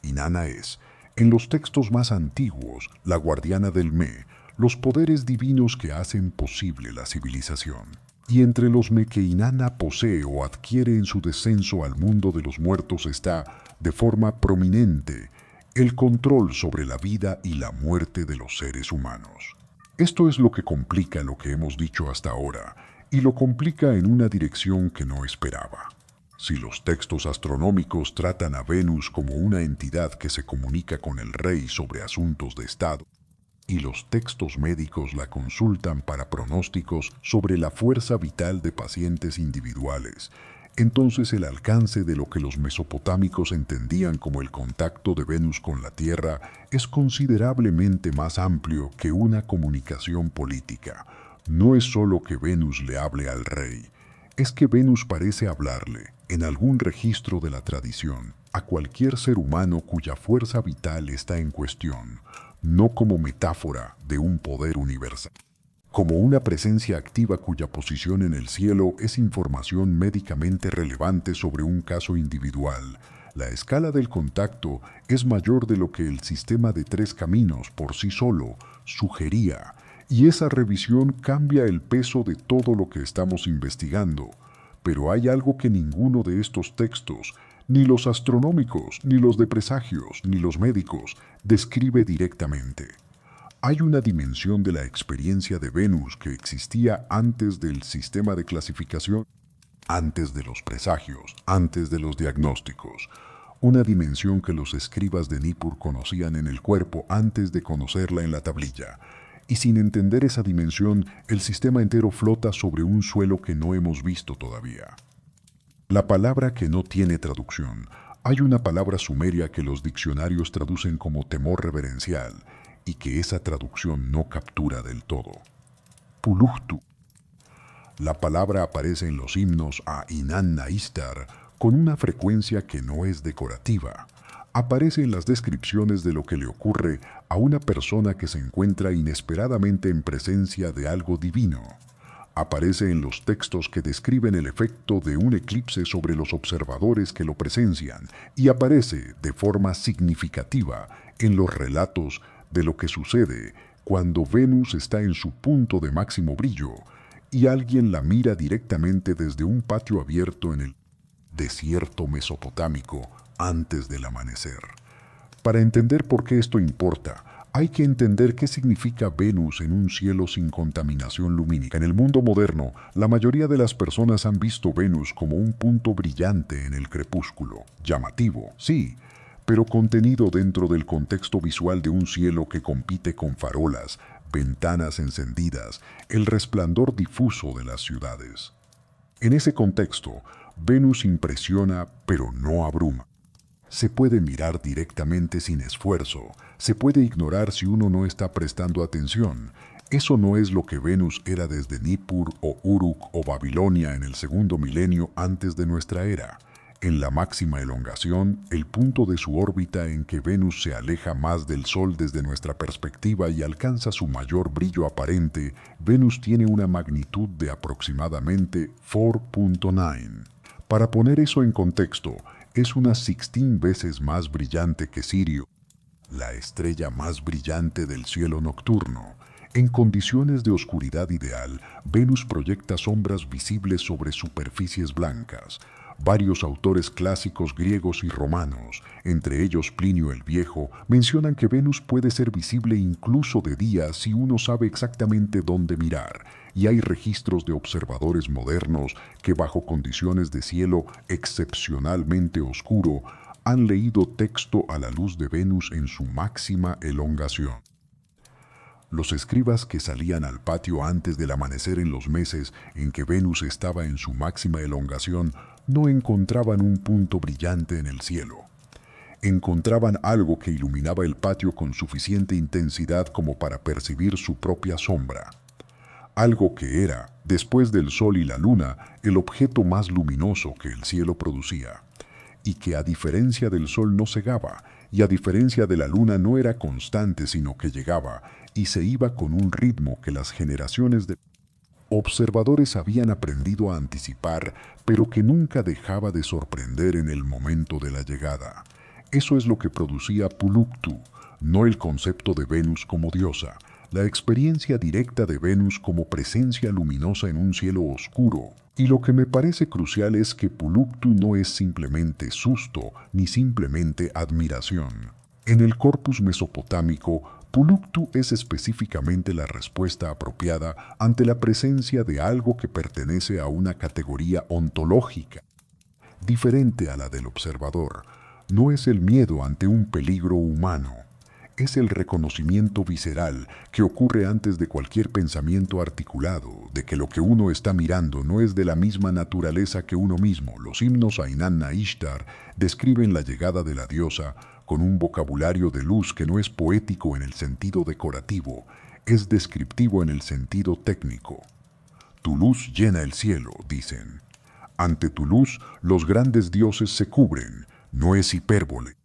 Inanna es, en los textos más antiguos, la guardiana del Me, los poderes divinos que hacen posible la civilización. Y entre los Me que Inanna posee o adquiere en su descenso al mundo de los muertos está, de forma prominente, el control sobre la vida y la muerte de los seres humanos. Esto es lo que complica lo que hemos dicho hasta ahora, y lo complica en una dirección que no esperaba. Si los textos astronómicos tratan a Venus como una entidad que se comunica con el rey sobre asuntos de estado, y los textos médicos la consultan para pronósticos sobre la fuerza vital de pacientes individuales, entonces el alcance de lo que los mesopotámicos entendían como el contacto de Venus con la Tierra es considerablemente más amplio que una comunicación política. No es solo que Venus le hable al rey, es que Venus parece hablarle, en algún registro de la tradición, a cualquier ser humano cuya fuerza vital está en cuestión, no como metáfora de un poder universal. Como una presencia activa cuya posición en el cielo es información médicamente relevante sobre un caso individual, la escala del contacto es mayor de lo que el sistema de 3 caminos por sí solo sugería, y esa revisión cambia el peso de todo lo que estamos investigando. Pero hay algo que ninguno de estos textos, ni los astronómicos, ni los de presagios, ni los médicos, describe directamente. Hay una dimensión de la experiencia de Venus que existía antes del sistema de clasificación, antes de los presagios, antes de los diagnósticos. Una dimensión que los escribas de Nippur conocían en el cuerpo antes de conocerla en la tablilla. Y sin entender esa dimensión, el sistema entero flota sobre un suelo que no hemos visto todavía. La palabra que no tiene traducción. Hay una palabra sumeria que los diccionarios traducen como temor reverencial, y que esa traducción no captura del todo. Puluhtu. La palabra aparece en los himnos a Inanna Ishtar con una frecuencia que no es decorativa. Aparece en las descripciones de lo que le ocurre a una persona que se encuentra inesperadamente en presencia de algo divino. Aparece en los textos que describen el efecto de un eclipse sobre los observadores que lo presencian, y aparece de forma significativa en los relatos de lo que sucede cuando Venus está en su punto de máximo brillo, y alguien la mira directamente desde un patio abierto en el desierto mesopotámico antes del amanecer. Para entender por qué esto importa, hay que entender qué significa Venus en un cielo sin contaminación lumínica. En el mundo moderno, la mayoría de las personas han visto Venus como un punto brillante en el crepúsculo. Llamativo, sí, pero contenido dentro del contexto visual de un cielo que compite con farolas, ventanas encendidas, el resplandor difuso de las ciudades. En ese contexto, Venus impresiona pero no abruma. Se puede mirar directamente sin esfuerzo, se puede ignorar si uno no está prestando atención. Eso no es lo que Venus era desde Nippur o Uruk o Babilonia en el segundo milenio antes de nuestra era. En la máxima elongación, el punto de su órbita en que Venus se aleja más del Sol desde nuestra perspectiva y alcanza su mayor brillo aparente, Venus tiene una magnitud de aproximadamente 4.9. Para poner eso en contexto, es unas 16 veces más brillante que Sirio, la estrella más brillante del cielo nocturno. En condiciones de oscuridad ideal, Venus proyecta sombras visibles sobre superficies blancas. Varios autores clásicos griegos y romanos, entre ellos Plinio el Viejo, mencionan que Venus puede ser visible incluso de día si uno sabe exactamente dónde mirar, y hay registros de observadores modernos que bajo condiciones de cielo excepcionalmente oscuro han leído texto a la luz de Venus en su máxima elongación. Los escribas que salían al patio antes del amanecer en los meses en que Venus estaba en su máxima elongación no encontraban un punto brillante en el cielo. Encontraban algo que iluminaba el patio con suficiente intensidad como para percibir su propia sombra. Algo que era, después del sol y la luna, el objeto más luminoso que el cielo producía, y que a diferencia del sol no cegaba, y a diferencia de la luna no era constante sino que llegaba, y se iba con un ritmo que las generaciones de observadores habían aprendido a anticipar, pero que nunca dejaba de sorprender en el momento de la llegada. Eso es lo que producía Puluktu, no el concepto de Venus como diosa, la experiencia directa de Venus como presencia luminosa en un cielo oscuro. Y lo que me parece crucial es que Puluktu no es simplemente susto ni simplemente admiración. En el corpus mesopotámico, Puluktu es específicamente la respuesta apropiada ante la presencia de algo que pertenece a una categoría ontológica, diferente a la del observador. No es el miedo ante un peligro humano, es el reconocimiento visceral que ocurre antes de cualquier pensamiento articulado, de que lo que uno está mirando no es de la misma naturaleza que uno mismo. Los himnos a Inanna Ishtar describen la llegada de la diosa con un vocabulario de luz que no es poético en el sentido decorativo, es descriptivo en el sentido técnico. Tu luz llena el cielo, dicen. Ante tu luz, los grandes dioses se cubren, no es hipérbole.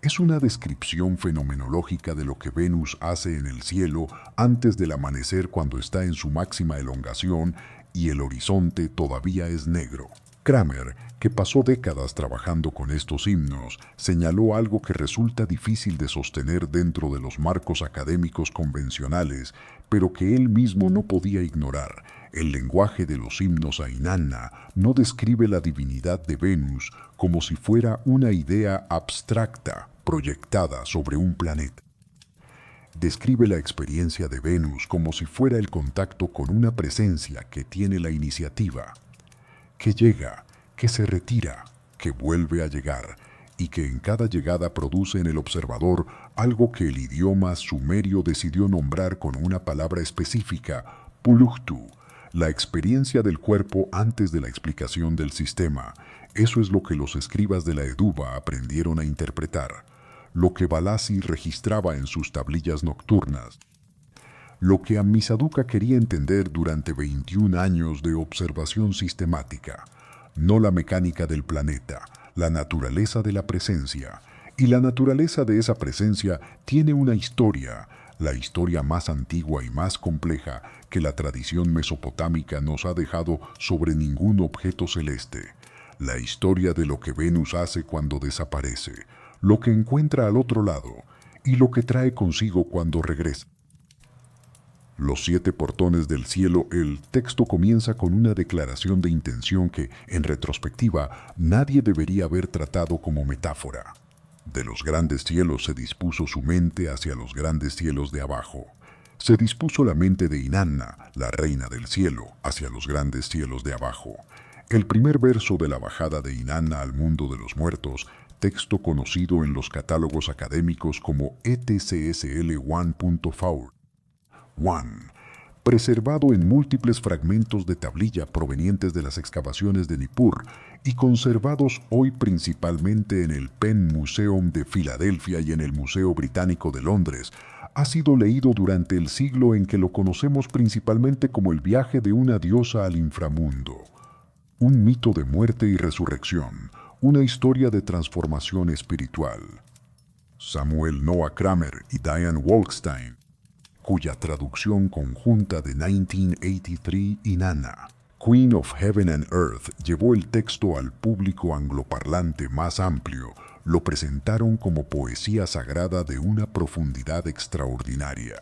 Es una descripción fenomenológica de lo que Venus hace en el cielo antes del amanecer cuando está en su máxima elongación y el horizonte todavía es negro. Kramer, que pasó décadas trabajando con estos himnos, señaló algo que resulta difícil de sostener dentro de los marcos académicos convencionales, pero que él mismo no podía ignorar. El lenguaje de los himnos a Inanna no describe la divinidad de Venus como si fuera una idea abstracta proyectada sobre un planeta. Describe la experiencia de Venus como si fuera el contacto con una presencia que tiene la iniciativa, que llega, que se retira, que vuelve a llegar, y que en cada llegada produce en el observador algo que el idioma sumerio decidió nombrar con una palabra específica, Puluktu, la experiencia del cuerpo antes de la explicación del sistema. Eso es lo que los escribas de la Eduba aprendieron a interpretar, lo que Balassi registraba en sus tablillas nocturnas, lo que Ammisaduqa quería entender durante 21 años de observación sistemática, no la mecánica del planeta, la naturaleza de la presencia. Y la naturaleza de esa presencia tiene una historia, la historia más antigua y más compleja que la tradición mesopotámica nos ha dejado sobre ningún objeto celeste. La historia de lo que Venus hace cuando desaparece, lo que encuentra al otro lado y lo que trae consigo cuando regresa. Los 7 portones del cielo, el texto comienza con una declaración de intención que, en retrospectiva, nadie debería haber tratado como metáfora. De los grandes cielos se dispuso su mente hacia los grandes cielos de abajo. Se dispuso la mente de Inanna, la reina del cielo, hacia los grandes cielos de abajo. El primer verso de la bajada de Inanna al mundo de los muertos, texto conocido en los catálogos académicos como ETCSL 1.4. 1. Preservado en múltiples fragmentos de tablilla provenientes de las excavaciones de Nippur y conservados hoy principalmente en el Penn Museum de Filadelfia y en el Museo Británico de Londres, ha sido leído durante el siglo en que lo conocemos principalmente como el viaje de una diosa al inframundo. Un mito de muerte y resurrección, una historia de transformación espiritual. Samuel Noah Kramer y Diane Wolkstein, cuya traducción conjunta de 1983 Inanna, Queen of Heaven and Earth, llevó el texto al público angloparlante más amplio, lo presentaron como poesía sagrada de una profundidad extraordinaria.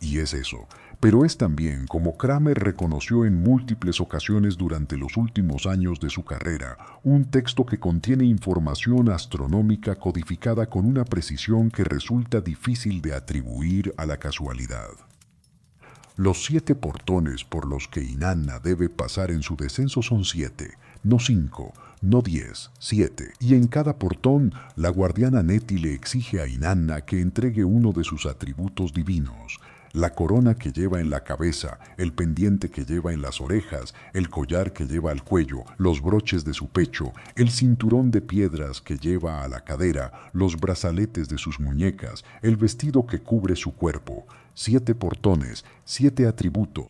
Y es eso, pero es también, como Kramer reconoció en múltiples ocasiones durante los últimos años de su carrera, un texto que contiene información astronómica codificada con una precisión que resulta difícil de atribuir a la casualidad. Los 7 portones por los que Inanna debe pasar en su descenso son 7, no 5, no 10, 7, y en cada portón la guardiana Neti le exige a Inanna que entregue uno de sus atributos divinos: la corona que lleva en la cabeza, el pendiente que lleva en las orejas, el collar que lleva al cuello, los broches de su pecho, el cinturón de piedras que lleva a la cadera, los brazaletes de sus muñecas, el vestido que cubre su cuerpo. 7 portones, 7 atributos,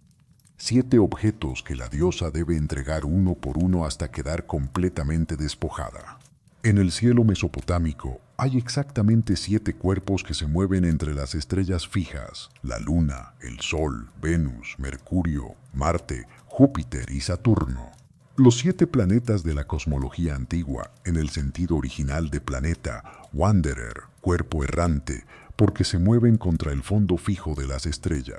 7 objetos que la diosa debe entregar uno por uno hasta quedar completamente despojada. En el cielo mesopotámico hay exactamente 7 cuerpos que se mueven entre las estrellas fijas: la Luna, el Sol, Venus, Mercurio, Marte, Júpiter y Saturno. Los 7 planetas de la cosmología antigua, en el sentido original de planeta, wanderer, cuerpo errante, porque se mueven contra el fondo fijo de las estrellas.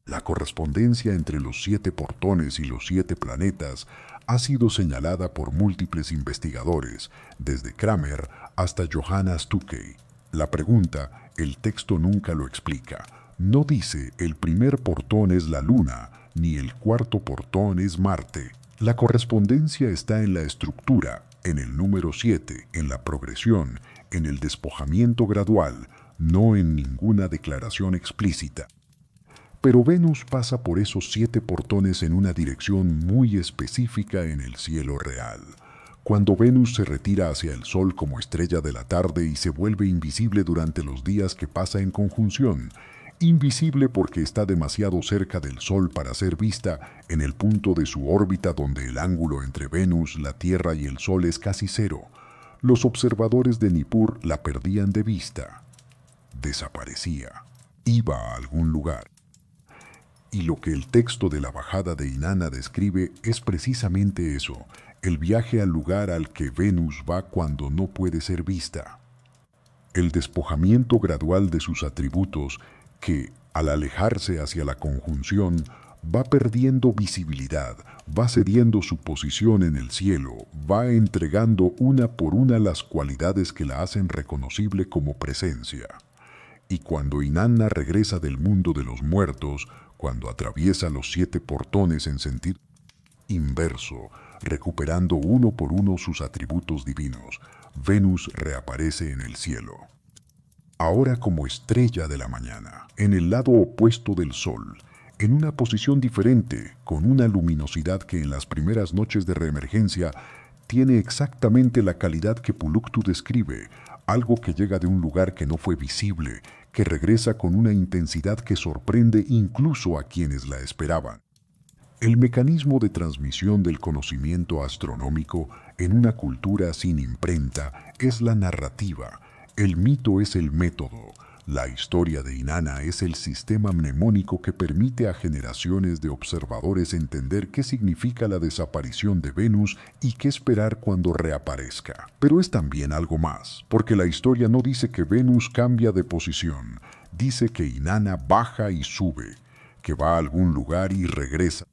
La correspondencia entre los 7 portones y los 7 planetas ha sido señalada por múltiples investigadores, desde Kramer hasta Johanna Stuckey. La pregunta, el texto nunca lo explica. No dice el primer portón es la Luna, ni el cuarto portón es Marte. La correspondencia está en la estructura, en el número 7, en la progresión, en el despojamiento gradual, no en ninguna declaración explícita. Pero Venus pasa por esos 7 portones en una dirección muy específica en el cielo real. Cuando Venus se retira hacia el Sol como estrella de la tarde y se vuelve invisible durante los días que pasa en conjunción, invisible porque está demasiado cerca del Sol para ser vista en el punto de su órbita donde el ángulo entre Venus, la Tierra y el Sol es casi cero, los observadores de Nippur la perdían de vista. Desaparecía. Iba a algún lugar. Y lo que el texto de la bajada de Inanna describe es precisamente eso, el viaje al lugar al que Venus va cuando no puede ser vista. El despojamiento gradual de sus atributos que, al alejarse hacia la conjunción, va perdiendo visibilidad, va cediendo su posición en el cielo, va entregando una por una las cualidades que la hacen reconocible como presencia. Y cuando Inanna regresa del mundo de los muertos, cuando atraviesa los 7 portones en sentido inverso, recuperando uno por uno sus atributos divinos, Venus reaparece en el cielo. Ahora como estrella de la mañana, en el lado opuesto del Sol, en una posición diferente, con una luminosidad que en las primeras noches de reemergencia tiene exactamente la calidad que Puluktu describe, algo que llega de un lugar que no fue visible, que regresa con una intensidad que sorprende incluso a quienes la esperaban. El mecanismo de transmisión del conocimiento astronómico en una cultura sin imprenta es la narrativa, el mito es el método, la historia de Inanna es el sistema mnemónico que permite a generaciones de observadores entender qué significa la desaparición de Venus y qué esperar cuando reaparezca. Pero es también algo más, porque la historia no dice que Venus cambia de posición, dice que Inanna baja y sube, que va a algún lugar y regresa,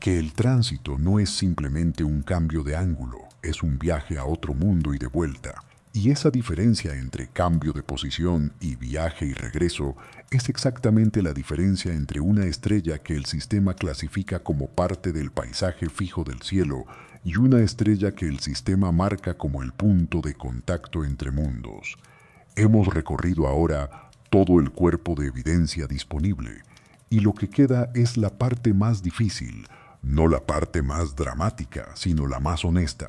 que el tránsito no es simplemente un cambio de ángulo, es un viaje a otro mundo y de vuelta. Y esa diferencia entre cambio de posición y viaje y regreso es exactamente la diferencia entre una estrella que el sistema clasifica como parte del paisaje fijo del cielo y una estrella que el sistema marca como el punto de contacto entre mundos. Hemos recorrido ahora todo el cuerpo de evidencia disponible, y lo que queda es la parte más difícil, no la parte más dramática, sino la más honesta.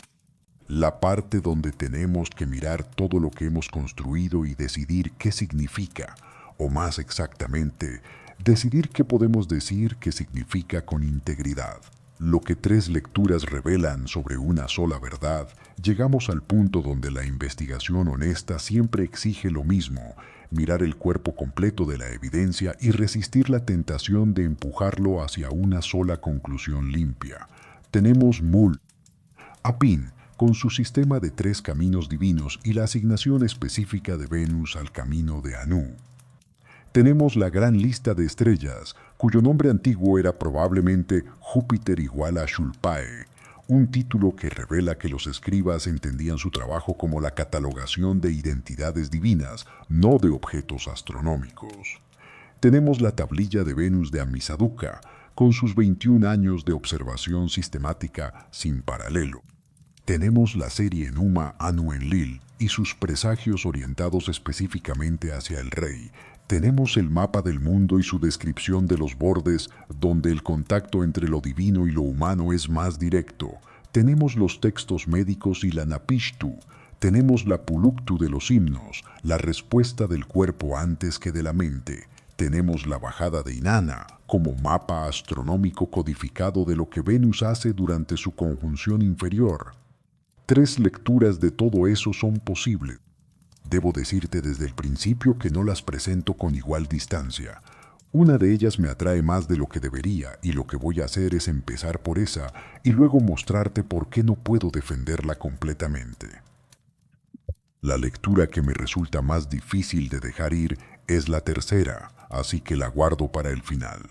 La parte donde tenemos que mirar todo lo que hemos construido y decidir qué significa, o más exactamente, decidir qué podemos decir que significa con integridad. Lo que 3 lecturas revelan sobre una sola verdad, llegamos al punto donde la investigación honesta siempre exige lo mismo, mirar el cuerpo completo de la evidencia y resistir la tentación de empujarlo hacia una sola conclusión limpia. Tenemos Apin, con su sistema de 3 caminos divinos y la asignación específica de Venus al camino de Anu. Tenemos la gran lista de estrellas, cuyo nombre antiguo era probablemente Júpiter igual a Shulpae, un título que revela que los escribas entendían su trabajo como la catalogación de identidades divinas, no de objetos astronómicos. Tenemos la tablilla de Venus de Amisaduqa, con sus 21 años de observación sistemática sin paralelo. Tenemos la serie Numa Anu Enlil y sus presagios orientados específicamente hacia el rey. Tenemos el mapa del mundo y su descripción de los bordes, donde el contacto entre lo divino y lo humano es más directo. Tenemos los textos médicos y la Napishtu. Tenemos la Puluktu de los himnos, la respuesta del cuerpo antes que de la mente. Tenemos la bajada de Inanna, como mapa astronómico codificado de lo que Venus hace durante su conjunción inferior. 3 lecturas de todo eso son posibles. Debo decirte desde el principio que no las presento con igual distancia. Una de ellas me atrae más de lo que debería y lo que voy a hacer es empezar por esa y luego mostrarte por qué no puedo defenderla completamente. La lectura que me resulta más difícil de dejar ir es la tercera, así que la guardo para el final.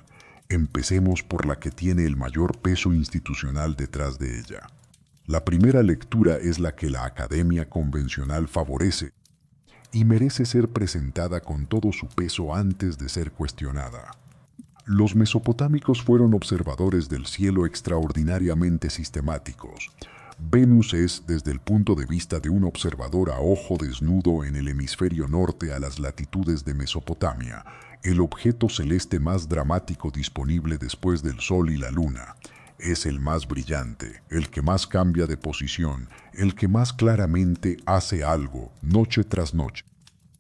Empecemos por la que tiene el mayor peso institucional detrás de ella. La primera lectura es la que la academia convencional favorece y merece ser presentada con todo su peso antes de ser cuestionada. Los mesopotámicos fueron observadores del cielo extraordinariamente sistemáticos. Venus es, desde el punto de vista de un observador a ojo desnudo en el hemisferio norte a las latitudes de Mesopotamia, el objeto celeste más dramático disponible después del Sol y la Luna. Es el más brillante, el que más cambia de posición, el que más claramente hace algo, noche tras noche.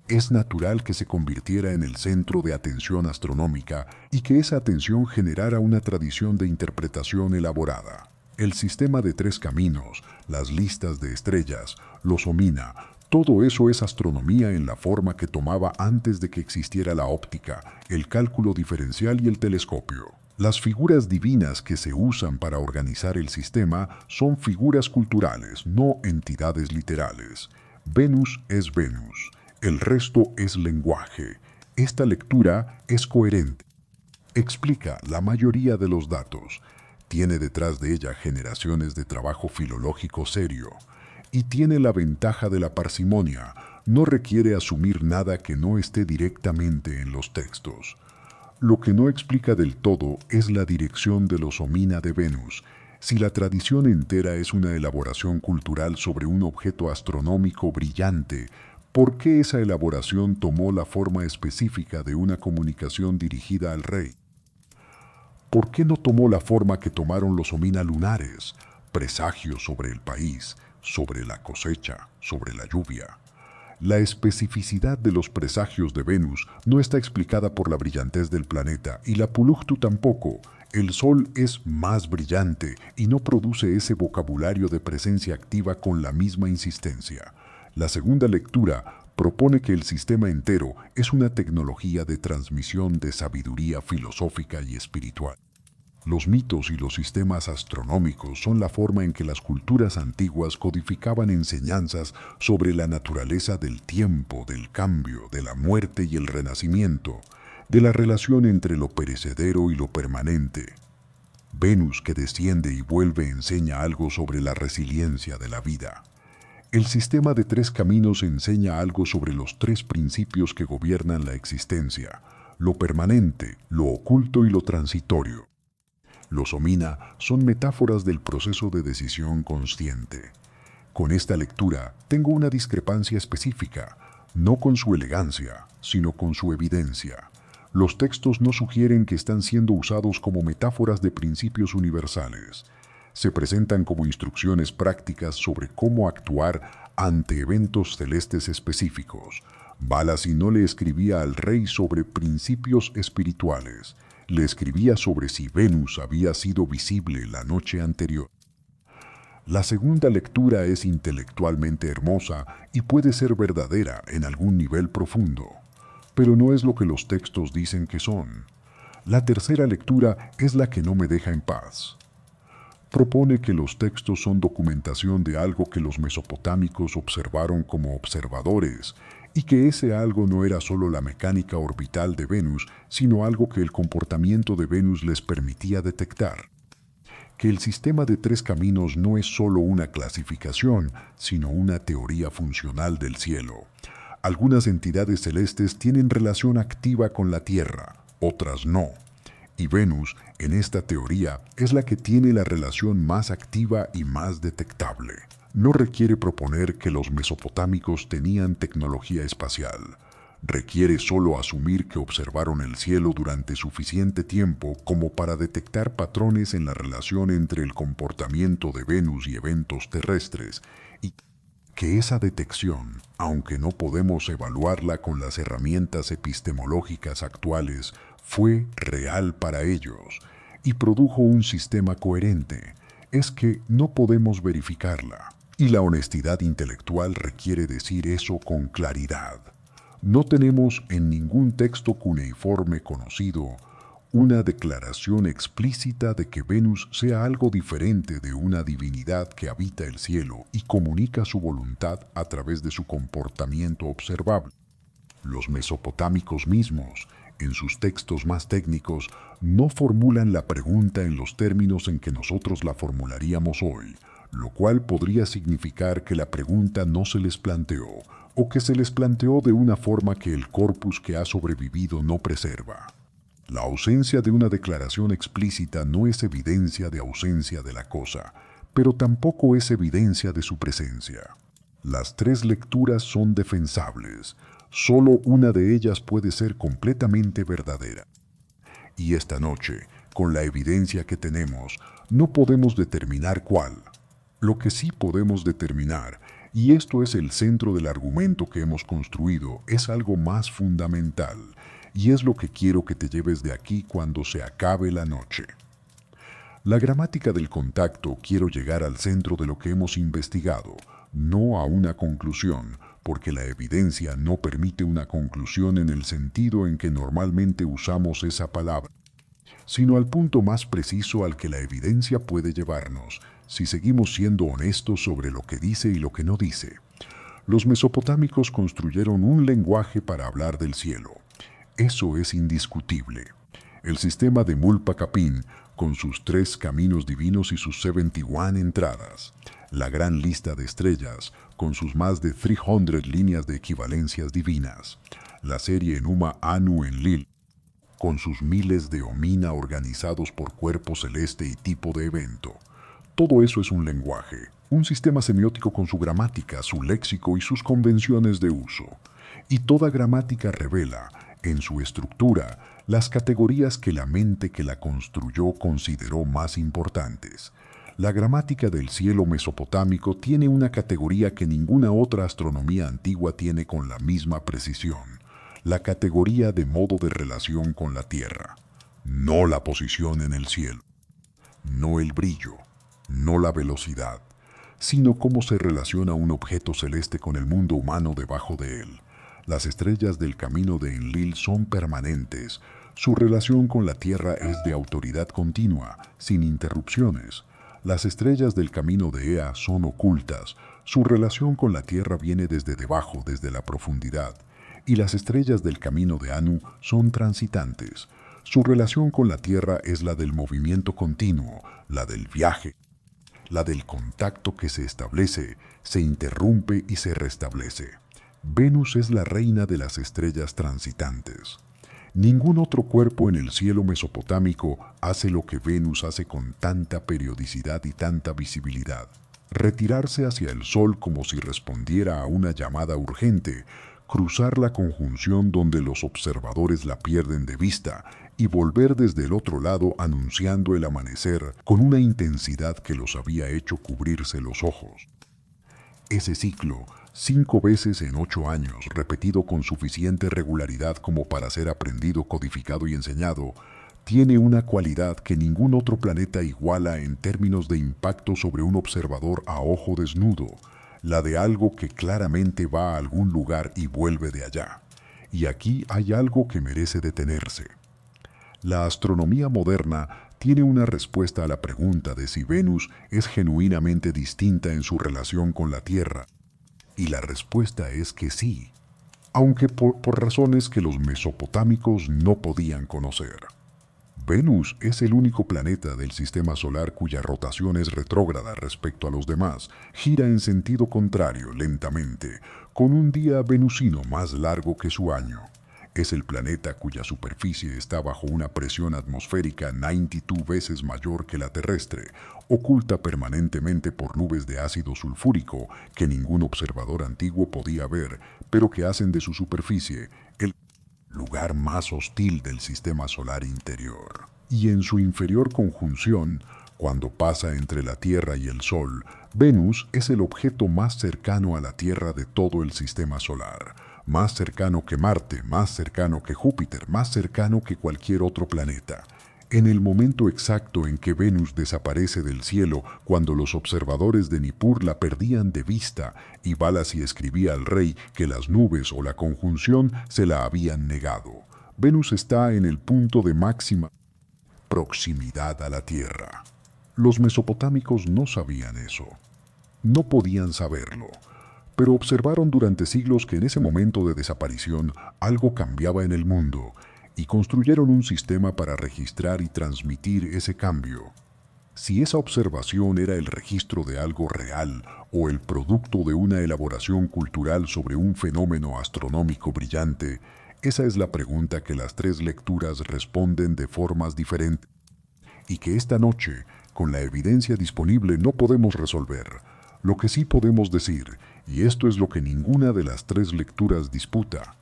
Es natural que se convirtiera en el centro de atención astronómica y que esa atención generara una tradición de interpretación elaborada. El sistema de 3 caminos, las listas de estrellas, los omina, todo eso es astronomía en la forma que tomaba antes de que existiera la óptica, el cálculo diferencial y el telescopio. Las figuras divinas que se usan para organizar el sistema son figuras culturales, no entidades literales. Venus es Venus, el resto es lenguaje. Esta lectura es coherente. Explica la mayoría de los datos. Tiene detrás de ella generaciones de trabajo filológico serio. Y tiene la ventaja de la parsimonia. No requiere asumir nada que no esté directamente en los textos. Lo que no explica del todo es la dirección de los omina de Venus. Si la tradición entera es una elaboración cultural sobre un objeto astronómico brillante, ¿por qué esa elaboración tomó la forma específica de una comunicación dirigida al rey? ¿Por qué no tomó la forma que tomaron los omina lunares, presagios sobre el país, sobre la cosecha, sobre la lluvia? La especificidad de los presagios de Venus no está explicada por la brillantez del planeta y la Puluktu tampoco. El Sol es más brillante y no produce ese vocabulario de presencia activa con la misma insistencia. La segunda lectura propone que el sistema entero es una tecnología de transmisión de sabiduría filosófica y espiritual. Los mitos y los sistemas astronómicos son la forma en que las culturas antiguas codificaban enseñanzas sobre la naturaleza del tiempo, del cambio, de la muerte y el renacimiento. de la relación entre lo perecedero y lo permanente. Venus, que desciende y vuelve, enseña algo sobre la resiliencia de la vida. El sistema de tres caminos enseña algo sobre los tres principios que gobiernan la existencia: lo permanente, lo oculto y lo transitorio. Los Omina son metáforas del proceso de decisión consciente. Con esta lectura tengo una discrepancia específica, no con su elegancia, sino con su evidencia. Los textos no sugieren que están siendo usados como metáforas de principios universales. Se presentan como instrucciones prácticas sobre cómo actuar ante eventos celestes específicos. Balasi no le escribía al rey sobre principios espirituales, le escribía sobre si Venus había sido visible la noche anterior. La segunda lectura es intelectualmente hermosa y puede ser verdadera en algún nivel profundo, pero no es lo que los textos dicen que son. La tercera lectura es la que no me deja en paz. Propone que los textos son documentación de algo que los mesopotámicos observaron como observadores, y que ese algo no era solo la mecánica orbital de Venus, sino algo que el comportamiento de Venus les permitía detectar. Que el sistema de tres caminos no es solo una clasificación, sino una teoría funcional del cielo. Algunas entidades celestes tienen relación activa con la Tierra, otras no. Y Venus, en esta teoría, es la que tiene la relación más activa y más detectable. No requiere proponer que los mesopotámicos tenían tecnología espacial. Requiere solo asumir que observaron el cielo durante suficiente tiempo como para detectar patrones en la relación entre el comportamiento de Venus y eventos terrestres, y que esa detección, aunque no podemos evaluarla con las herramientas epistemológicas actuales, fue real para ellos y produjo un sistema coherente. Es que no podemos verificarla. Y la honestidad intelectual requiere decir eso con claridad. No tenemos en ningún texto cuneiforme conocido una declaración explícita de que Venus sea algo diferente de una divinidad que habita el cielo y comunica su voluntad a través de su comportamiento observable. Los mesopotámicos mismos, en sus textos más técnicos, no formulan la pregunta en los términos en que nosotros la formularíamos hoy, lo cual podría significar que la pregunta no se les planteó, o que se les planteó de una forma que el corpus que ha sobrevivido no preserva. La ausencia de una declaración explícita no es evidencia de ausencia de la cosa, pero tampoco es evidencia de su presencia. Las tres lecturas son defensables, solo una de ellas puede ser completamente verdadera. Y esta noche, con la evidencia que tenemos, no podemos determinar cuál. Lo que sí podemos determinar, y esto es el centro del argumento que hemos construido, es algo más fundamental, y es lo que quiero que te lleves de aquí cuando se acabe la noche. La gramática del contacto, quiero llegar al centro de lo que hemos investigado, no a una conclusión, porque la evidencia no permite una conclusión en el sentido en que normalmente usamos esa palabra, sino al punto más preciso al que la evidencia puede llevarnos, si seguimos siendo honestos sobre lo que dice y lo que no dice. Los mesopotámicos construyeron un lenguaje para hablar del cielo. Eso es indiscutible. El sistema de Mulpacapín, con sus tres caminos divinos y sus 71 entradas. La gran lista de estrellas, con sus más de 300 líneas de equivalencias divinas. La serie Enuma Anu Enlil, con sus miles de Omina organizados por cuerpo celeste y tipo de evento. Todo eso es un lenguaje, un sistema semiótico con su gramática, su léxico y sus convenciones de uso. Y toda gramática revela, en su estructura, las categorías que la mente que la construyó consideró más importantes. La gramática del cielo mesopotámico tiene una categoría que ninguna otra astronomía antigua tiene con la misma precisión: la categoría de modo de relación con la Tierra. No la posición en el cielo, no el brillo, no la velocidad, sino cómo se relaciona un objeto celeste con el mundo humano debajo de él. Las estrellas del camino de Enlil son permanentes. Su relación con la Tierra es de autoridad continua, sin interrupciones. Las estrellas del camino de Ea son ocultas. Su relación con la Tierra viene desde debajo, desde la profundidad. y las estrellas del camino de Anu son transitantes. Su relación con la Tierra es la del movimiento continuo, la del viaje, la del contacto que se establece, se interrumpe y se restablece. Venus es la reina de las estrellas transitantes. Ningún otro cuerpo en el cielo mesopotámico hace lo que Venus hace con tanta periodicidad y tanta visibilidad. Retirarse hacia el Sol como si respondiera a una llamada urgente, cruzar la conjunción donde los observadores la pierden de vista y volver desde el otro lado anunciando el amanecer con una intensidad que los había hecho cubrirse los ojos. Ese ciclo, 5 veces en 8 años, repetido con suficiente regularidad como para ser aprendido, codificado y enseñado, tiene una cualidad que ningún otro planeta iguala en términos de impacto sobre un observador a ojo desnudo, la de algo que claramente va a algún lugar y vuelve de allá. Y aquí hay algo que merece detenerse. La astronomía moderna tiene una respuesta a la pregunta de si Venus es genuinamente distinta en su relación con la Tierra. Y la respuesta es que sí, aunque por razones que los mesopotámicos no podían conocer. Venus es el único planeta del sistema solar cuya rotación es retrógrada respecto a los demás, gira en sentido contrario lentamente, con un día venusino más largo que su año. Es el planeta cuya superficie está bajo una presión atmosférica 92 veces mayor que la terrestre, oculta permanentemente por nubes de ácido sulfúrico que ningún observador antiguo podía ver, pero que hacen de su superficie el lugar más hostil del sistema solar interior. Y en su inferior conjunción, cuando pasa entre la Tierra y el Sol, Venus es el objeto más cercano a la Tierra de todo el sistema solar, más cercano que Marte, más cercano que Júpiter, más cercano que cualquier otro planeta. En el momento exacto en que Venus desaparece del cielo, cuando los observadores de Nippur la perdían de vista y Valasi escribía al rey que las nubes o la conjunción se la habían negado, Venus está en el punto de máxima proximidad a la Tierra. Los mesopotámicos no sabían eso. No podían saberlo, pero observaron durante siglos que en ese momento de desaparición algo cambiaba en el mundo y construyeron un sistema para registrar y transmitir ese cambio. Si esa observación era el registro de algo real o el producto de una elaboración cultural sobre un fenómeno astronómico brillante, esa es la pregunta que las 3 lecturas responden de formas diferentes y que esta noche, con la evidencia disponible, no podemos resolver. Lo que sí podemos decir, y esto es lo que ninguna de las 3 lecturas disputa,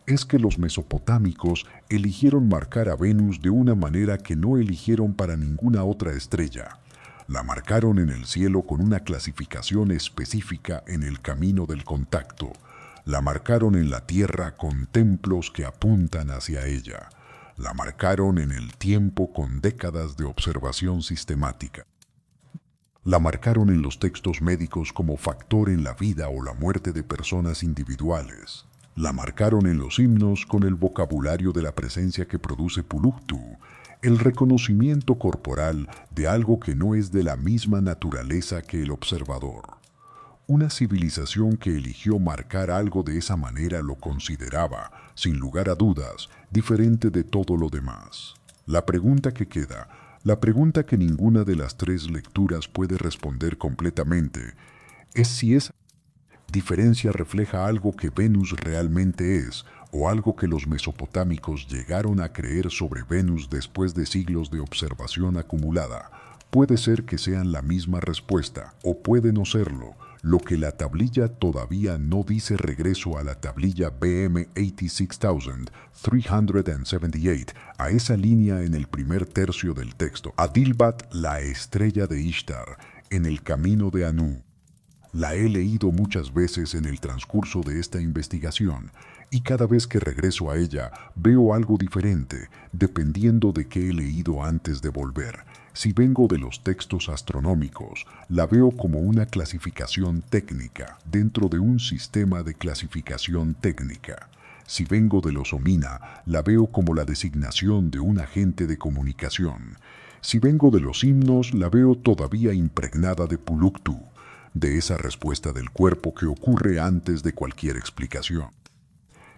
es que los mesopotámicos eligieron marcar a Venus de una manera que no eligieron para ninguna otra estrella. La marcaron en el cielo con una clasificación específica en el camino del contacto. La marcaron en la Tierra con templos que apuntan hacia ella. La marcaron en el tiempo con décadas de observación sistemática. La marcaron en los textos médicos como factor en la vida o la muerte de personas individuales. La marcaron en los himnos con el vocabulario de la presencia que produce Puluktu, el reconocimiento corporal de algo que no es de la misma naturaleza que el observador. Una civilización que eligió marcar algo de esa manera lo consideraba, sin lugar a dudas, diferente de todo lo demás. La pregunta que queda, la pregunta que ninguna de las 3 lecturas puede responder completamente, es si esa diferencia refleja algo que Venus realmente es, o algo que los mesopotámicos llegaron a creer sobre Venus después de siglos de observación acumulada. Puede ser que sean la misma respuesta, o puede no serlo. Lo que la tablilla todavía no dice regreso a la tablilla BM 86378, a esa línea en el primer tercio del texto. Adilbat, la estrella de Ishtar, en el camino de Anu. La he leído muchas veces en el transcurso de esta investigación, y cada vez que regreso a ella veo algo diferente, dependiendo de qué he leído antes de volver. Si vengo de los textos astronómicos, la veo como una clasificación técnica dentro de un sistema de clasificación técnica. Si vengo de los Omina, la veo como la designación de un agente de comunicación. Si vengo de los himnos, la veo todavía impregnada de Puluktu, de esa respuesta del cuerpo que ocurre antes de cualquier explicación.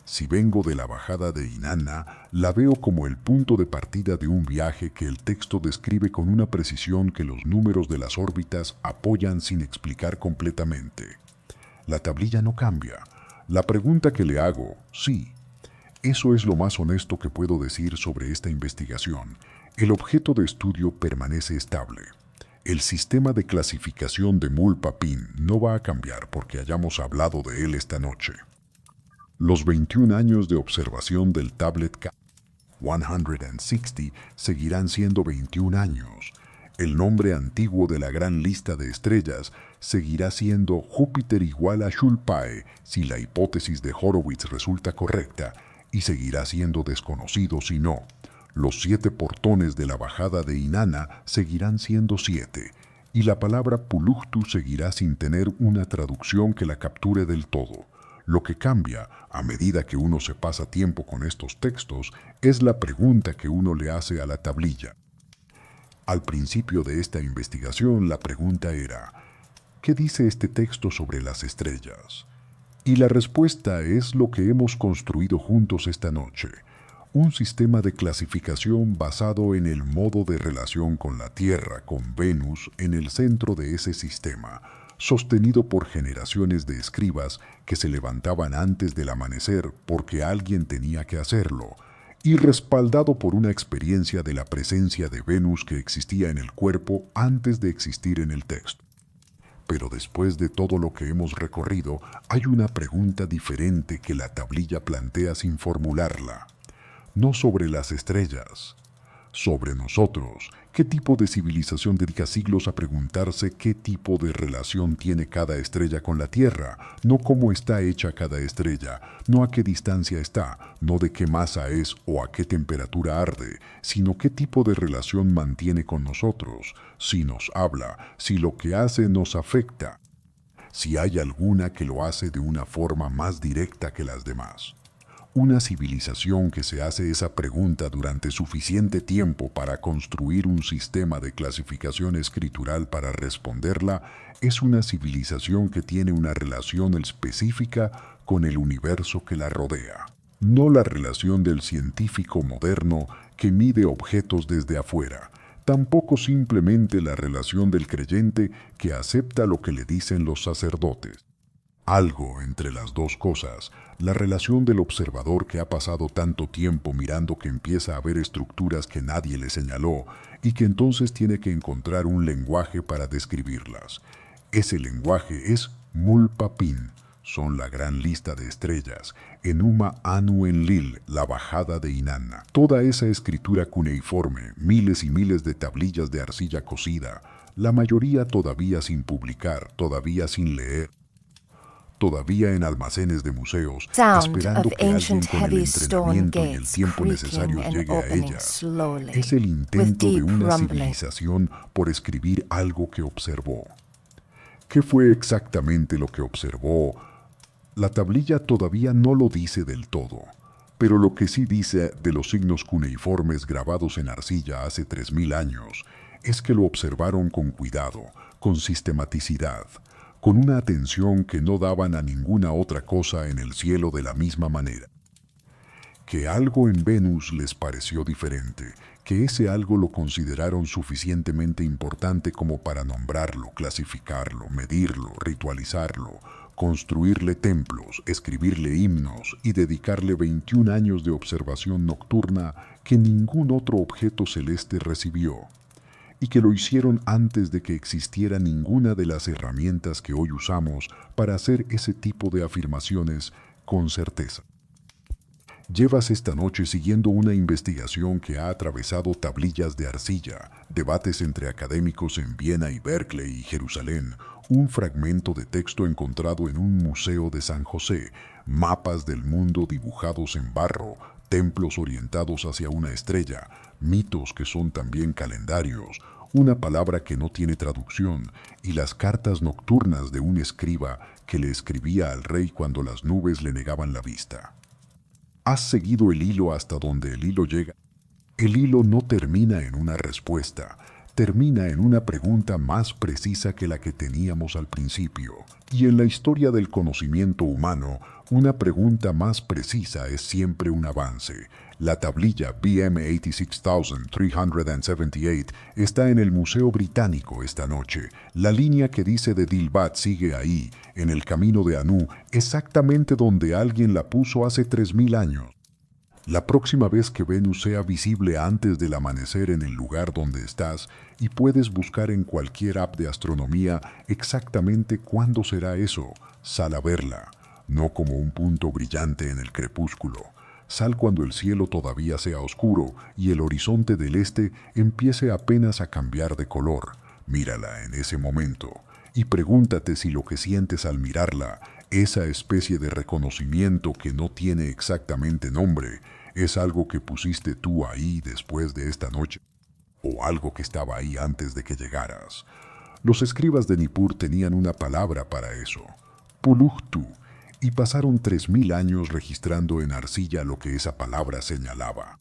Si vengo de la bajada de Inanna, la veo como el punto de partida de un viaje que el texto describe con una precisión que los números de las órbitas apoyan sin explicar completamente. La tablilla no cambia. La pregunta que le hago, sí. Eso es lo más honesto que puedo decir sobre esta investigación. El objeto de estudio permanece estable. El sistema de clasificación de Mulpapin no va a cambiar porque hayamos hablado de él esta noche. Los 21 años de observación del Tablet K160 seguirán siendo 21 años. El nombre antiguo de la gran lista de estrellas seguirá siendo Júpiter igual a Shulpae si la hipótesis de Horowitz resulta correcta, y seguirá siendo desconocido si no. Los 7 portones de la bajada de Inanna seguirán siendo 7, y la palabra Puluchtu seguirá sin tener una traducción que la capture del todo. Lo que cambia, a medida que uno se pasa tiempo con estos textos, es la pregunta que uno le hace a la tablilla. Al principio de esta investigación, la pregunta era, ¿qué dice este texto sobre las estrellas? Y la respuesta es lo que hemos construido juntos esta noche. Un sistema de clasificación basado en el modo de relación con la Tierra, con Venus en el centro de ese sistema, sostenido por generaciones de escribas que se levantaban antes del amanecer porque alguien tenía que hacerlo, y respaldado por una experiencia de la presencia de Venus que existía en el cuerpo antes de existir en el texto. Pero después de todo lo que hemos recorrido, hay una pregunta diferente que la tablilla plantea sin formularla. No sobre las estrellas, sobre nosotros. ¿Qué tipo de civilización dedica siglos a preguntarse qué tipo de relación tiene cada estrella con la Tierra? No cómo está hecha cada estrella, no a qué distancia está, no de qué masa es o a qué temperatura arde, sino qué tipo de relación mantiene con nosotros, si nos habla, si lo que hace nos afecta, si hay alguna que lo hace de una forma más directa que las demás. Una civilización que se hace esa pregunta durante suficiente tiempo para construir un sistema de clasificación escritural para responderla es una civilización que tiene una relación específica con el universo que la rodea. No la relación del científico moderno que mide objetos desde afuera, tampoco simplemente la relación del creyente que acepta lo que le dicen los sacerdotes. Algo entre las dos cosas, la relación del observador que ha pasado tanto tiempo mirando que empieza a ver estructuras que nadie le señaló y que entonces tiene que encontrar un lenguaje para describirlas. Ese lenguaje es Mulpapin, son la gran lista de estrellas, Enuma Anu Enlil, la bajada de Inanna. Toda esa escritura cuneiforme, miles y miles de tablillas de arcilla cocida, la mayoría todavía sin publicar, todavía sin leer, todavía en almacenes de museos, esperando que alguien con el entrenamiento y el tiempo necesario llegue a ella. Es el intento de una civilización por escribir algo que observó. ¿Qué fue exactamente lo que observó? La tablilla todavía no lo dice del todo, pero lo que sí dice de los signos cuneiformes grabados en arcilla hace 3000 años es que lo observaron con cuidado, con sistematicidad, con una atención que no daban a ninguna otra cosa en el cielo de la misma manera. Que algo en Venus les pareció diferente, que ese algo lo consideraron suficientemente importante como para nombrarlo, clasificarlo, medirlo, ritualizarlo, construirle templos, escribirle himnos y dedicarle 21 años de observación nocturna que ningún otro objeto celeste recibió, y que lo hicieron antes de que existiera ninguna de las herramientas que hoy usamos para hacer ese tipo de afirmaciones con certeza. Llevas esta noche siguiendo una investigación que ha atravesado tablillas de arcilla, debates entre académicos en Viena y Berkeley y Jerusalén, un fragmento de texto encontrado en un museo de San José, mapas del mundo dibujados en barro, templos orientados hacia una estrella, mitos que son también calendarios, una palabra que no tiene traducción, y las cartas nocturnas de un escriba que le escribía al rey cuando las nubes le negaban la vista. Has seguido el hilo hasta donde el hilo llega. El hilo no termina en una respuesta, termina en una pregunta más precisa que la que teníamos al principio. Y en la historia del conocimiento humano, una pregunta más precisa es siempre un avance. La tablilla BM 86378 está en el Museo Británico esta noche. La línea que dice de Dilbat sigue ahí, en el camino de Anu, exactamente donde alguien la puso hace 3000 años. La próxima vez que Venus sea visible antes del amanecer en el lugar donde estás, y puedes buscar en cualquier app de astronomía exactamente cuándo será eso, sal a verla, no como un punto brillante en el crepúsculo. Sal cuando el cielo todavía sea oscuro y el horizonte del este empiece apenas a cambiar de color. Mírala en ese momento y pregúntate si lo que sientes al mirarla, esa especie de reconocimiento que no tiene exactamente nombre, es algo que pusiste tú ahí después de esta noche, o algo que estaba ahí antes de que llegaras. Los escribas de Nippur tenían una palabra para eso, Puluhtu, y pasaron 3000 años registrando en arcilla lo que esa palabra señalaba.